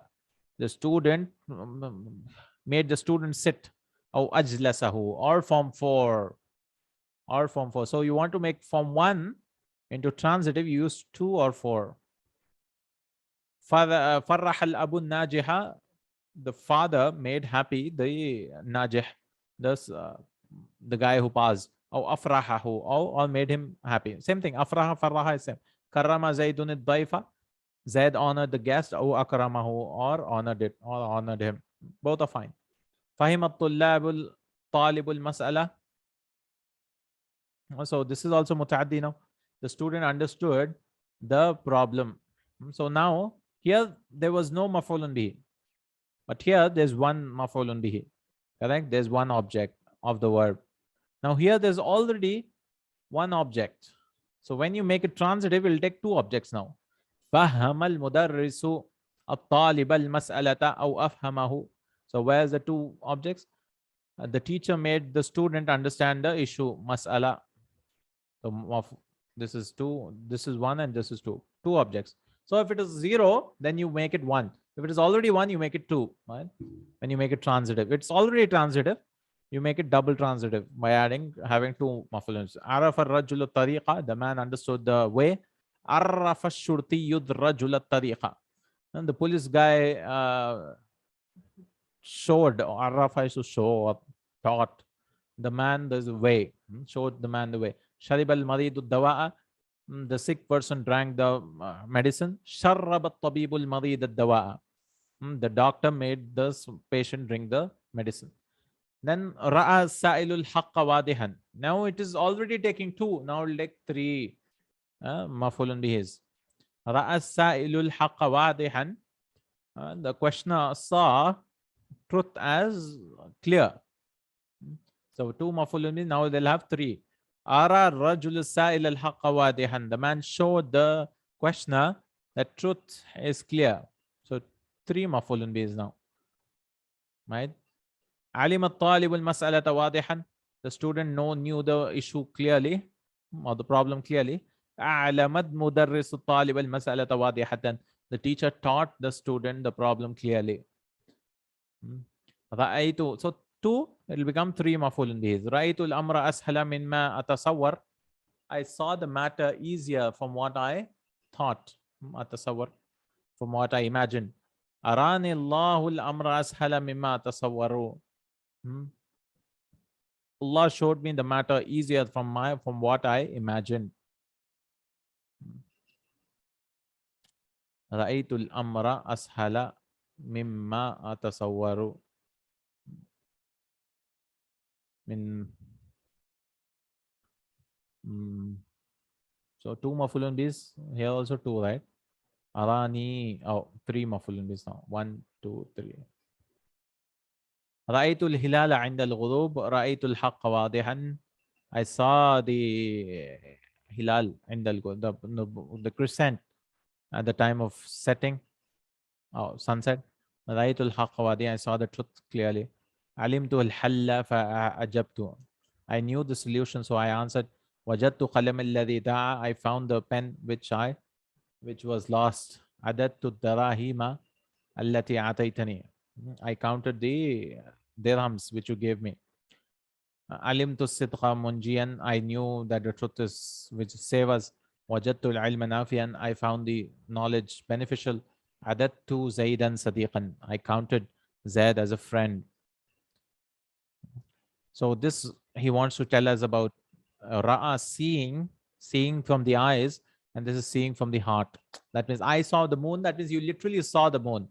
Speaker 1: The student made the student sit. Or ajlasahu. Or form 4. Or form 4. So you want to make form 1 into transitive, you use 2 or 4. Farrah al-abu najiha. The father made happy the najih, the guy who passed. Or afrahahu, or made him happy. Same thing. Afraha, farraha is same. Karrama zaydun ad-daifa. Zayd honored the guest. Or akramahu, or honored him. Both are fine. Fahim at-tullabul talibul mas'ala. So this is also muta'addi now. The student understood the problem. So now here there was no maf'ulun bihi. But here there's one maf'ulun bihi. Correct? There's one object of the verb. Now here there's already one object. So when you make it transitive, it will take 2 objects now. فَهَمَ الْمُدَرِّسُ الطَّالِبَ الْمَسْأَلَةَ أَوْ أَفْهَمَهُ. So where's the 2 objects? The teacher made the student understand the issue, mas'ala. So this is 2, this is 1, and this is 2. 2 objects. So if it is 0, then you make it 1. If it is already 1, you make it 2. Right? When you make it transitive, it's already transitive. You make it double transitive by having 2 maf'uluns. Arafa ar-rajulu tariqa. The man understood the way. Arafa ash-shurtiyyu ar-rajula tariqa. And the police guy showed. Arafa is to show or taught the man the way. Showed the man the way. Sharib al-maridu ad-dawa'a. The sick person drank the medicine. Sharrab at-tabibu al-marid ad-dawa'a. The doctor made the patient drink the medicine. Then ra'a sa'ilul haqqa wadihan. Now it is already taking 2. Now it will take 3. مفعول به is. رأى السائل الحق واضحا. The questioner saw truth as clear. So two مفعول به, now they'll have three. أرى الرجل السائل الحق واضحا. The man showed the questioner that truth is clear. So three مفعول به is now. Right? علم الطالب المسألة واضحا. The student knew the issue clearly or the problem clearly. أعلم مدرس الطالب المسألة واضحة. The teacher taught the student the problem clearly. رأيت, so two, it will become three مفعول به. رأيت الأمر أسهل مما أتصور. I saw the matter easier from what I thought. أتصور, from what I imagined. أراني الله الأمر أسهل مما أتصور. Allah showed me the matter easier from what I imagined. رأيت الأمر أسهل مما أتصور. So two mafulun bis, here also two, right? Arani, oh, three mafulun bis now. 1, 2, 3. رأيت الهلال عند الغروب. رأيت الحق واضحا. I saw the hilal عند the crescent at the time of setting, sunset. رأيت الحق واضحا. I saw the truth clearly. علمت الحل فأجبت. I knew the solution, so I answered. وجدت قلم الذي ضاع. I found the pen which was lost. عددت الدراهم التي أعطيتني. I counted the dirhams which you gave me. علمت الصدق منجيا. I knew that the truth is which save us. وجدت العلم نافعا. I found the knowledge beneficial. عددت زيدا صديقا. I counted Zaid as a friend. So this he wants to tell us about Ra'a, seeing from the eyes, and this is seeing from the heart. That means I saw the moon. That means you literally saw the moon.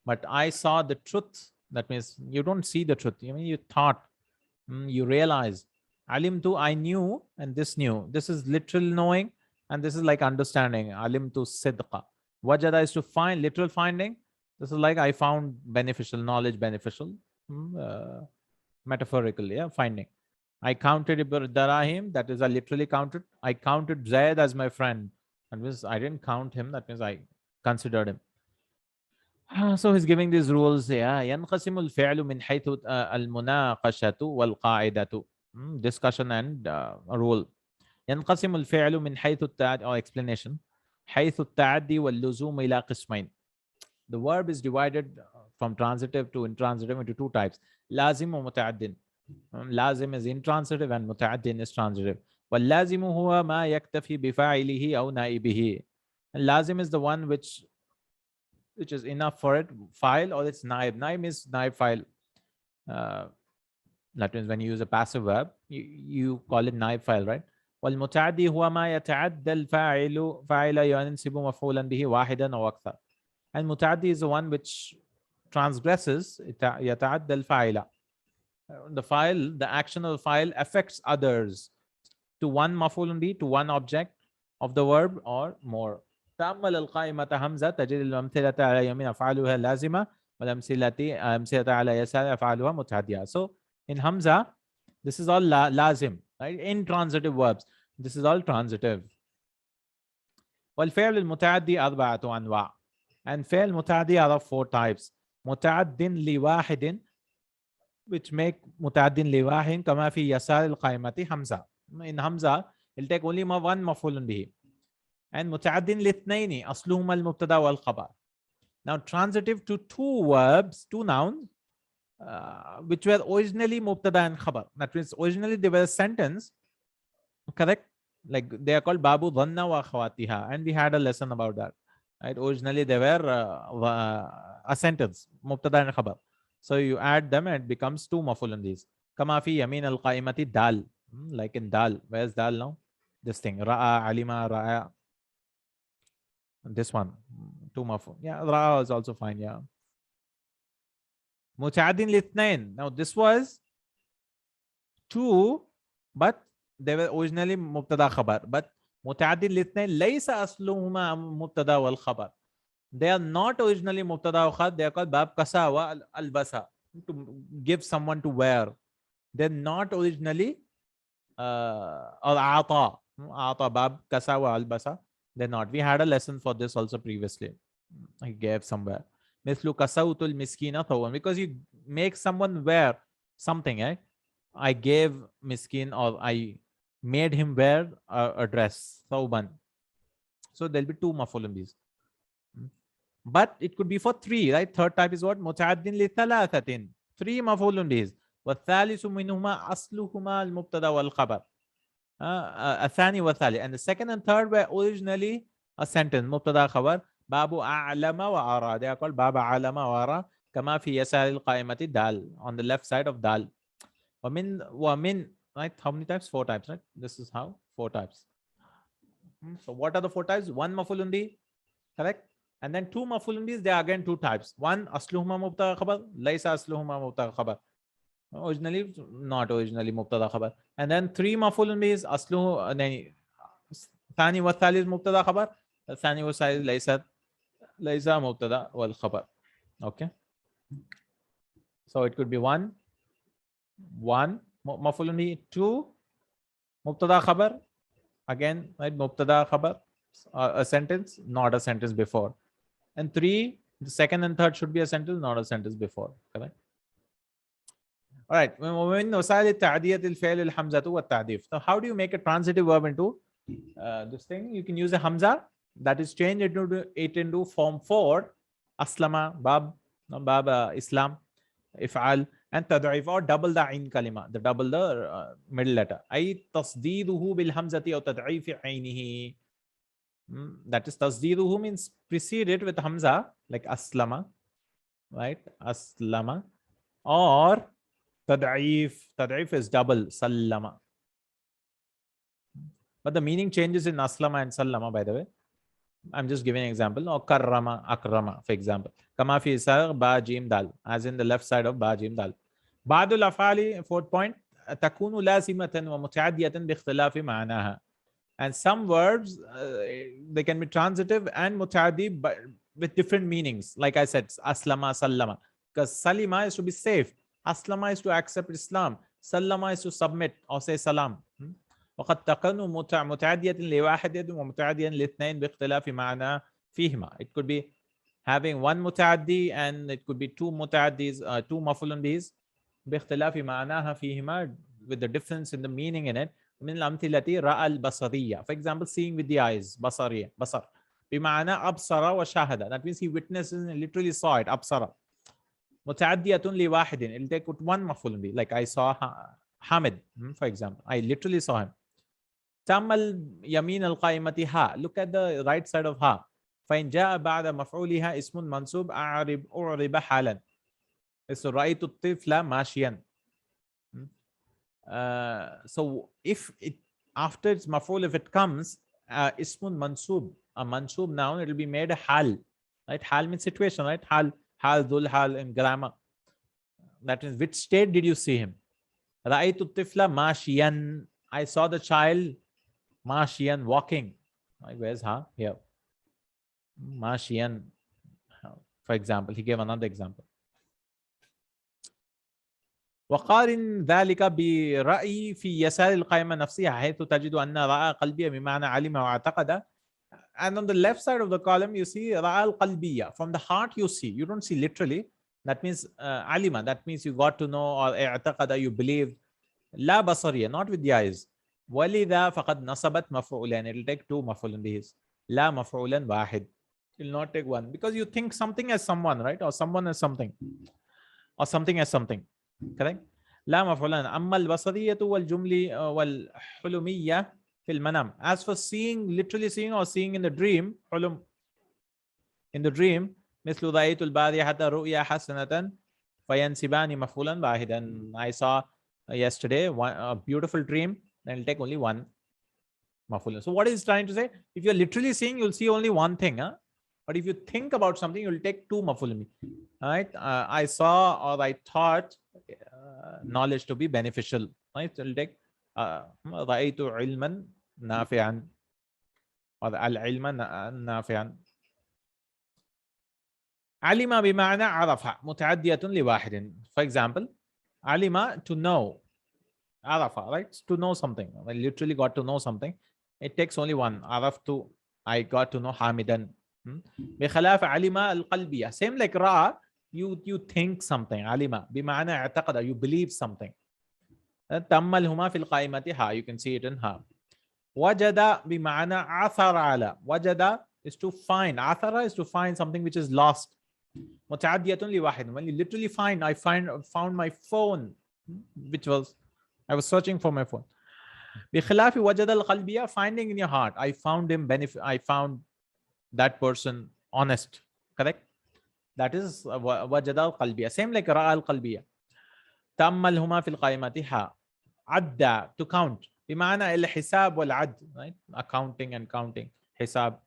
Speaker 1: But I saw the truth. That means you don't see the truth. I mean, you thought, you realized. Alimtu, I knew, and this knew. This is literal knowing, and this is like understanding. Alimtu sidqa. Wajada is to find, literal finding. This is like I found beneficial knowledge, beneficial, metaphorical, yeah, finding. I counted Darahim, that is I literally counted. I counted Zaid as my friend. That means I didn't count him, that means I considered him. So he's giving these rules. ينقسم الفعل من حيث المناقشة والقاعدة. Discussion and rule. ينقسم الفعل من حيث التعدي, or explanation. حيث التعدي واللزوم إلى قسمين. The verb is divided from transitive to intransitive into two types. لازم ومتعد. لازم is intransitive and متعد is transitive. واللازم هو ما يكتفي بفاعله أو نائبه. لازم is the one which is enough for it, file, or it's naib. Naib is naib file. That means when you use a passive verb, you call it naib file, right? والمتعدي هو ما يتعدى الفاعل فاعل ينسب مفعولا به واحدا أو أكثر. And متعدي is the one which transgresses يتعدى الفاعل. The file, the action of the file affects others to one مفعول به, to one object of the verb or more. تأمل القائمة همزة تجد الأمثلة على يمين أفعالها لازمة والأمثلة على يسار أفعالها متعدية. So in Hamza, this is all lazim, right? Intransitive verbs. This is all transitive. والفعل المتعدي أربعة أنواع. And فعل متعدي are of four types. متعد لواحد, which make متعد لواحد كما في يسار القائمة همزة. In Hamza, it'll take only one مفعول به. And متعد لاثنين أصلهما المبتدا والخبر. Now transitive to two verbs, two nouns, which were originally mubtada and khabar. That means originally they were a sentence, correct? Like they are called babu dhanna wa khawatiha, and we had a lesson about that. Right? Originally they were a sentence, mubtada and khabar. So you add them and it becomes two maf'ulun these. Kama fi yamin al qaimati dal. Like in dal. Where's dal now? This thing. Ra'a, alima, ra'a. This one. Two maf'ul. Yeah, ra'a is also fine. Yeah. Muta'addin lithnain. Now this was two, but they were originally mubtada khabar. But متعدد الاثنين ليس أصلهما مبتدا والخبر. They are not originally mubtada wa khabar. They are called bab kasa wa albasa, to give someone to wear. They're not originally or ata. Ata bab kasa wa albasa. They're not. We had a lesson for this also previously. I gave somewhere. Mislu kasautul miskina thawan. Because you make someone wear something, right? I gave miskin, or I made him wear a dress. Thawban. So there'll be two maf'ulun bihis. But it could be for three, right? Third type is what? متعد لثلاثة. Three مفعول به. والثالث منهما أصلهما المبتدا والخبر. الثاني والثالث. And the second and third were originally a sentence. مبتدا خبر. باب أعلم وأرى. They are called باب أعلم وأرى. كما في يسار القائمة دال. On the left side of dal. ومن. Right? How many types? Four types, right? This is how? Four types. So what are the four types? One maf'ulun bih. Correct? And then two maf'ulun bihs, there are again two types. One, asluhuma mubtada khabar, laysa asluhuma mubtada khabar. Originally, not originally mubtada khabar. And then three maf'ulun bihs, asluhu, thani wa thalith mubtada khabar, thani wa thalith laysa mubtada wal khabar. Okay. So it could be one maf'ulun bih, two mubtada khabar, again, right, mubtada khabar, a sentence, not a sentence before. And three, the second and third should be a sentence, not a sentence before. Correct? All right. So how do you make a transitive verb into this thing? You can use a hamza, that is change it into form 4. Aslama, bab Islam, if'al, and tad'if, or double the ain kalima, the double the middle letter. Ay tasdeeduhu bil hamzati aw tad'if ainihi. That is tasdeeduhu means preceded with hamza, like aslama, right? Aslama. Or tad'if is double, sallama. But the meaning changes in aslama and sallama, by the way. I'm just giving an example. Or karrama, akrama, for example. Kama fi isar ba jim dal, as in the left side of ba jim dal. Ba'dul af'ali, fourth point, takunu lazimatan wa muta'addiyatan bi ikhtilafi ma'naha. And some verbs, they can be transitive and muta'addi, but with different meanings. Like I said, aslama, sallama. Because salima is to be safe. Aslama is to accept Islam. Sallama is to submit or say salam. وقد تكون متعدية لواحد ومتعديا لاثنين باختلاف معنى فيهما. It could be having one muta'addi and it could be two muta'addis, two maf'ulun bihs باختلاف معناها فيهما, with the difference in the meaning in it. من الأمثلة رأى البصرية. For example, seeing with the eyes, بصرية, بصر. بمعنى أبصر وشاهد. That means he witnesses and literally saw it, أبصر. متعدية لواحد. It'll take one maf'ulun bih. Like I saw Hamid, for example. I literally saw him. تأمل يمين القائمة ها. Look at the right side of ها. فإن جاء بعد مفعولها اسم منصوب أعرب حالا. So رأيت الطفل ماشيا. So if it after its maf'ul, if it comes ismun mansub, a mansub noun, it will be made a hal. Right? Hal means situation, right? Hal, dhul hal in grammar. That is, which state did you see him? Ra'aytu tifla mashiyan. I saw the child mashiyan, walking. Like, where's ha? Here. Mashiyan. For example, he gave another example. وقارن ذلك برأي في يسار القائمة نفسها حيث تجد أن رأى قلبية بمعنى علم واعتقد. And on the left side of the column you see رأى القلبية. From the heart you see. You don't see literally. That means علم. That means you got to know, or اعتقد, you believe. لا بصرية, not with the eyes. ولذا فقد نصبت مفعولين. It will take two مفعول به. لا مفعولا واحد. It will not take one. Because you think something as someone, right? Or someone as something. Or something as something. Correct? لا مفعولان. أما البصرية والجملة والحلمية في المنام. As for seeing, literally seeing or seeing in the dream, حلم, in the dream, مثل رأيت البارحة رؤيا حسنة فينسبان مفعولا واحدا. I saw yesterday a beautiful dream, then it'll take only one maf'ul. So what is trying to say? If you're literally seeing, you'll see only one thing. Huh? But if you think about something, you'll take two maf'ul. Right? I saw, or I thought knowledge to be beneficial. Right? So it'll take رأيت علما نافعا. العلم نافعا. علم بمعنى عرف متعدية لواحد. For example, علم to know. عرف, right? To know something. I literally got to know something. It takes only one. عرفت, I got to know حامدا. بخلاف علم القلبية. Same like رأى, you think something. علم بمعنى اعتقد, you believe something. تأملهما في القائمة ها. You can see it in ها. وجد بمعنى عثر على. وجد is to find. عثر is to find something which is lost. متعدية لواحد. When you literally find, I found my phone, which was, I was searching for my phone. بخلاف وجد القلبية, finding in your heart. I found him benefit. I found that person honest. Correct? That is وجد القلبية. Same like رأى القلبية. تأملهما في القائمة ها. عد to count. بمعنى الحساب والعد. Right? Accounting and counting. حساب.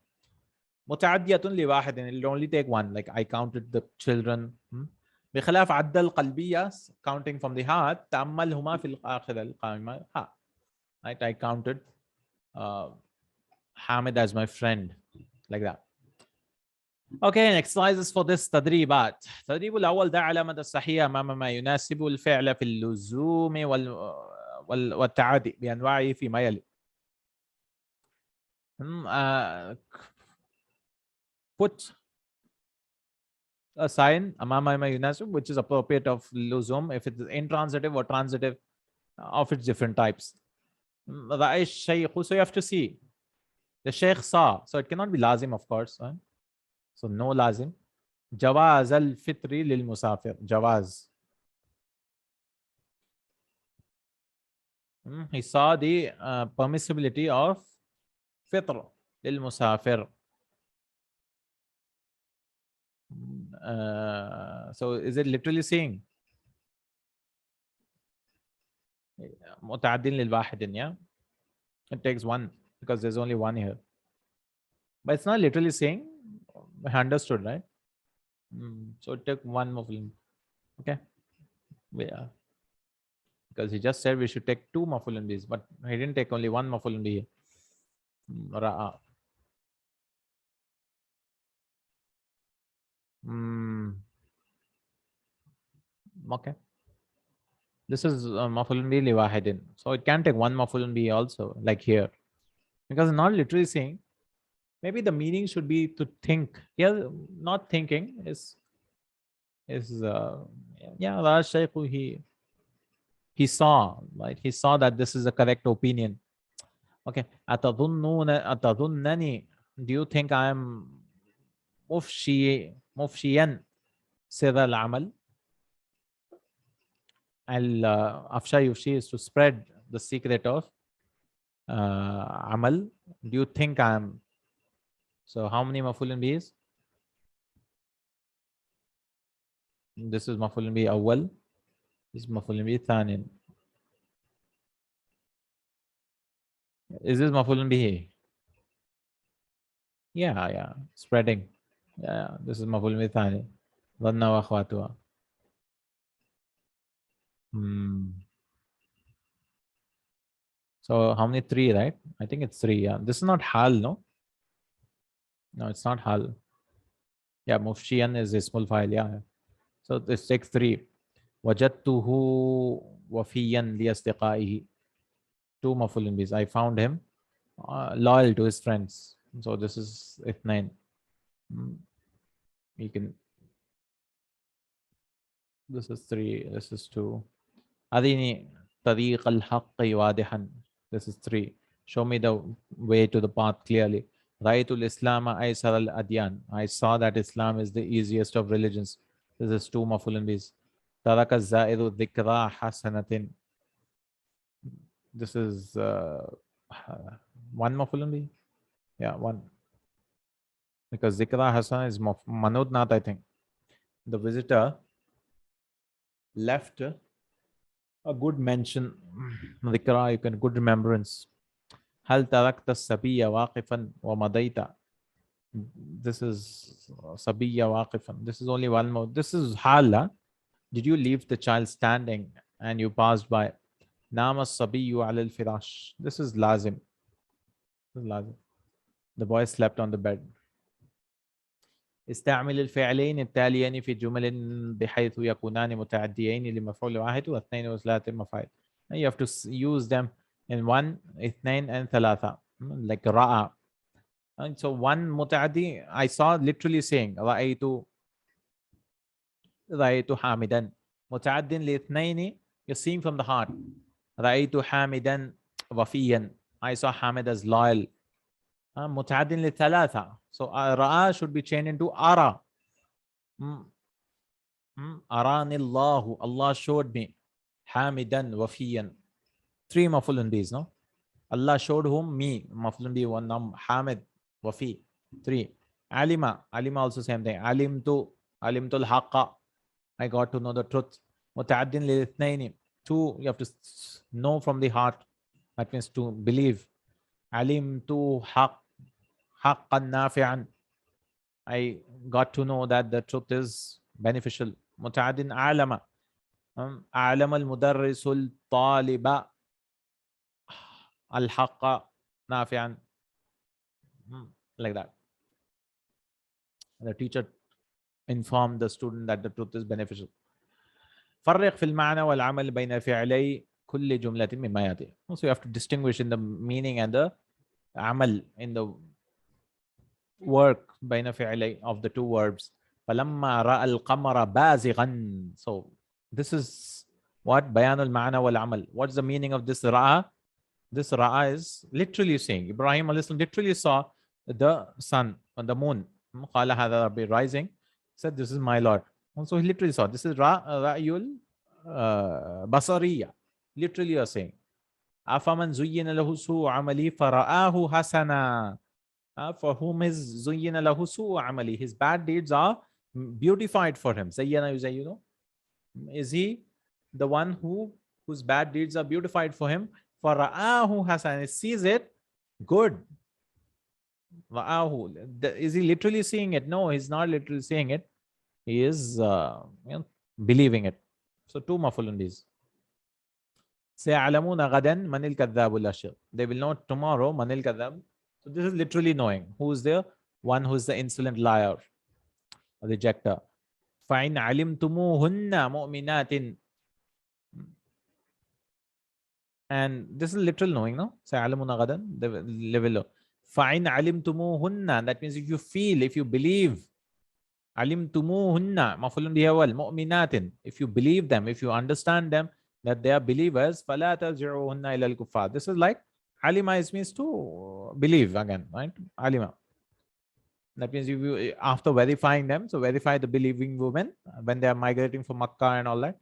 Speaker 1: متعدية لواحد. It will only take one. Like I counted the children. بخلاف عد القلبية, counting from the heart. تأملهما في الآخر القائمة ها. Right? I counted Hamid as my friend. Like that. Okay, exercises for this تدريبات. التدريب الأول ده علامة الصحيحة أمام ما يناسب الفعل في اللزوم والتعادي بأنواعه فيما يلي. Put a sign أمام ما يناسب which is appropriate of لزوم if it is intransitive or transitive of its different types. رأي الشيخ, so you have to see. The Sheikh saw, so it cannot be lazim, of course. Right? So no lazim. جواز الفطر للمسافر. جواز. He saw the permissibility of fitr للمسافر. So is it literally saying متعدٍ للواحد? Yeah, it takes one because there's only one here, but it's not literally saying. I understood, right? So it took one maf'ul. Okay, yeah, because he just said we should take two maf'ul bihs, but he didn't take only one maf'ul bih. Ra'a. Okay, this is maf'ul bih li wahidin, so it can take one maf'ul bih also, like here, because not literally saying. Maybe the meaning should be to think. Here, not thinking is yeah. Raj Shaykh, he saw, right? He saw that this is a correct opinion. Okay. أتظنني, do you think I am مفشيا سر العمل? Afsha yufshi is to spread the secret of amal. Do you think I am? So how many maf'ulun bihis? This is maf'ulun bih awwal. This is maf'ulun bih thani. Is this maf'ulun bih? Yeah. Spreading. Yeah. This is maf'ulun bih thani. Dhanna wa akhwatuha. So how many? Three, right? I think it's three. Yeah. This is not hal, no? No, it's not hal. Yeah, mufshiyan is ismul fa'il. Yeah. So this takes three. Wajadtuhu wafiyan liasdiqaihi. Two maf'ulun bihs. I found him loyal to his friends. So this is ithnain. You can. This is three. This is two. Adini tariq al-haqqi wadihan. This is three. Show me the way to the path clearly. Raitul Islam aysar al-adyan. I saw that Islam is the easiest of religions. This is two maf'ulun bihs. Taraka zairu dhikra hasanatin. This is one maf'ulun bih. Yeah, one. Because zikra hasan is manud nath, I think. The visitor left a good mention. Dhikra, you can good remembrance. Hal tarakta sabiya waqifan wa madaita. This is sabiya waqifan. This is only one more. This is hala. Did you leave the child standing and you passed by? Nama sabiyu ala al-firash. This is lazim. This is lazim. The boy slept on the bed. استعمل الفعلين التاليين في جمل بحيث يكونان متعديين لمفعول واحد واثنين وثلاثة مفاعل. You have to use them in one, اثنين and ثلاثة. Like رأى. And so one متعدي, I saw literally saying رأيت حامدا. متعد لاثنين, you're seeing from the heart. رأيت حامدا وفيا. I saw Hamid as loyal. متعد لثلاثة. So رأى should be changed into أرى. أراني الله. Allah showed me. حامدا وفيا. 3 مفعول بيز, no? Allah showed whom? Me. مفعول به one نام حامد وفي. 3. علم. علم also same thing. علمت الحق. I got to know the truth. متعد للاثنين. 2, you have to know from the heart. That means to believe. علمت حقا نافعا. I got to know that the truth is beneficial. متعد أعلم. أعلم المدرس الطالب الحق نافعا. Like that. The teacher informed the student that the truth is beneficial. فرق في المعنى والعمل بين فعلي كل جملة مما يأتي. So you have to distinguish in the meaning and the عمل, in the work بين فعلي of the 2 verbs. فلما رأى القمر بازغا. So this is what بيان المعنى والعمل. What's the meaning of this رأى? This رأى is literally saying Ibrahim literally saw the sun on the moon. قال هذا ربي, rising. Said this is my Lord. So he literally saw. This is رأي البصرية. Literally you are saying. أفمن زين له سوء عملي فرآه حسنا. For whom is زين له سوء عملي, his bad deeds are beautified for him. زين يزين. Is he the one whose bad deeds are beautified for him? فرآه حسنا, he sees it good. Is he literally seeing it? No, he's not literally seeing it. He is believing it. So 2 مفعول these. سيعلمون غدا من الكذاب الأشر. They will know tomorrow من الكذاب. So this is literally knowing who is the one who is the insolent liar, or rejecter. فإن علمتموهن مؤمنات. And this is literal knowing, no? سيعلمون غدا. They will know. فإن علمتموهن. That means if you feel, if you believe. علمتموهن مفعول به أول مؤمنات. If you believe them, if you understand them that they are believers, فلا ترجعوهن إلى الكفار. This is like alima means to believe again, right? Alima. That means if you, after verifying them, so verify the believing women when they are migrating from Makkah and all that,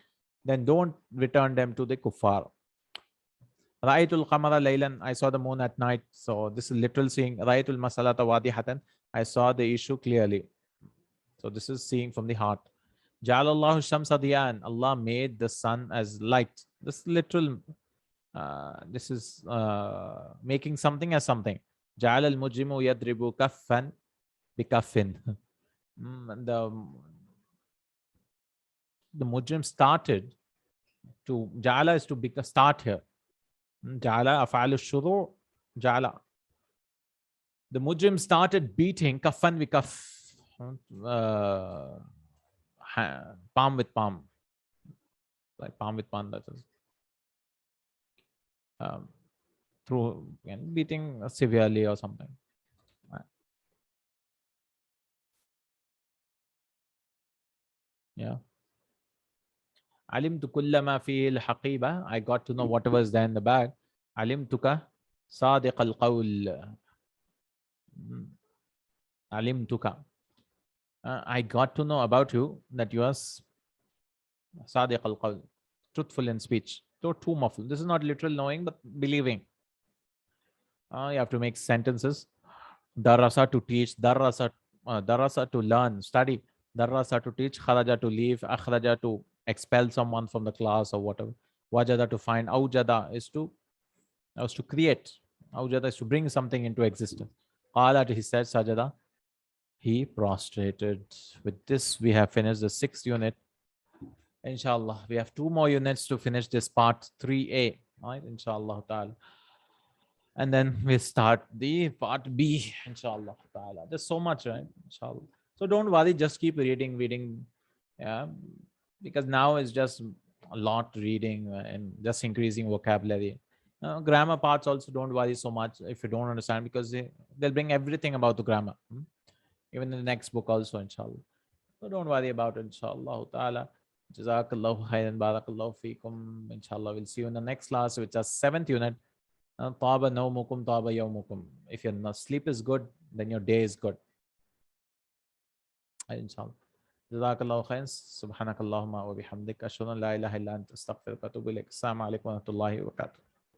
Speaker 1: then don't return them to the kuffar. Ra'aytul qamara laylan. I saw the moon at night. So this is literal seeing. Ra'aytul masalata wadihatan. I saw the issue clearly. So this is seeing from the heart. Ja'alallahu shamsa diyan. Allah made the sun as light. This is literal. This is making something as something. Ja'al al-mujrimu yadribu kaffan bikaffin. The mujrim started to, Ja'ala is to start here. Ja'ala af'al al-shuru' Ja'ala. The mujrim started beating kaffan bikaff. Palm with palm. Like palm with palm, that is. Through beating severely or something. Yeah. Alimtu kulla ma fi al-haqiba. I got to know whatever is there in the bag. Alimtuka sadiq al-qawl. Alimtuka. I got to know about you that you are sadiq al-qawl, truthful in speech. So 2 maful. This is not literal knowing, but believing. You have to make sentences. Darasa to teach, darasa to learn, study. Darasa to teach, kharaja to leave, akhraja to expel someone from the class or whatever. Wajada to find. Aujada is to create. Aujada is to bring something into existence. Qalat, he said, sajada. He prostrated. With this, we have finished the 6th unit. Inshallah, we have 2 more units to finish this part 3A. Right? Inshallah ta'ala. And then we start the part B, inshallah ta'ala. There's so much, right? Inshallah. So don't worry, just keep reading. Yeah. Because now it's just a lot reading and just increasing vocabulary. Grammar parts also don't worry so much if you don't understand, because they'll bring everything about the grammar. Even in the next book also, inshallah. So don't worry about it, inshallah ta'ala. Jazakallahu khairan, barakallahu feekum. Inshallah, we'll see you in the next class, which is 7th unit. Taba nawmukum, taba yawmukum. If your sleep is good, then your day is good. Inshallah. Jazakallahu khairan. Subhanakallahumma wa bihamdik. Ashhadu an la ilaha illa anta astaghfiruka wa atubu ilaik. Assalamu alaikum wa rahmatullahi wa barakatuh.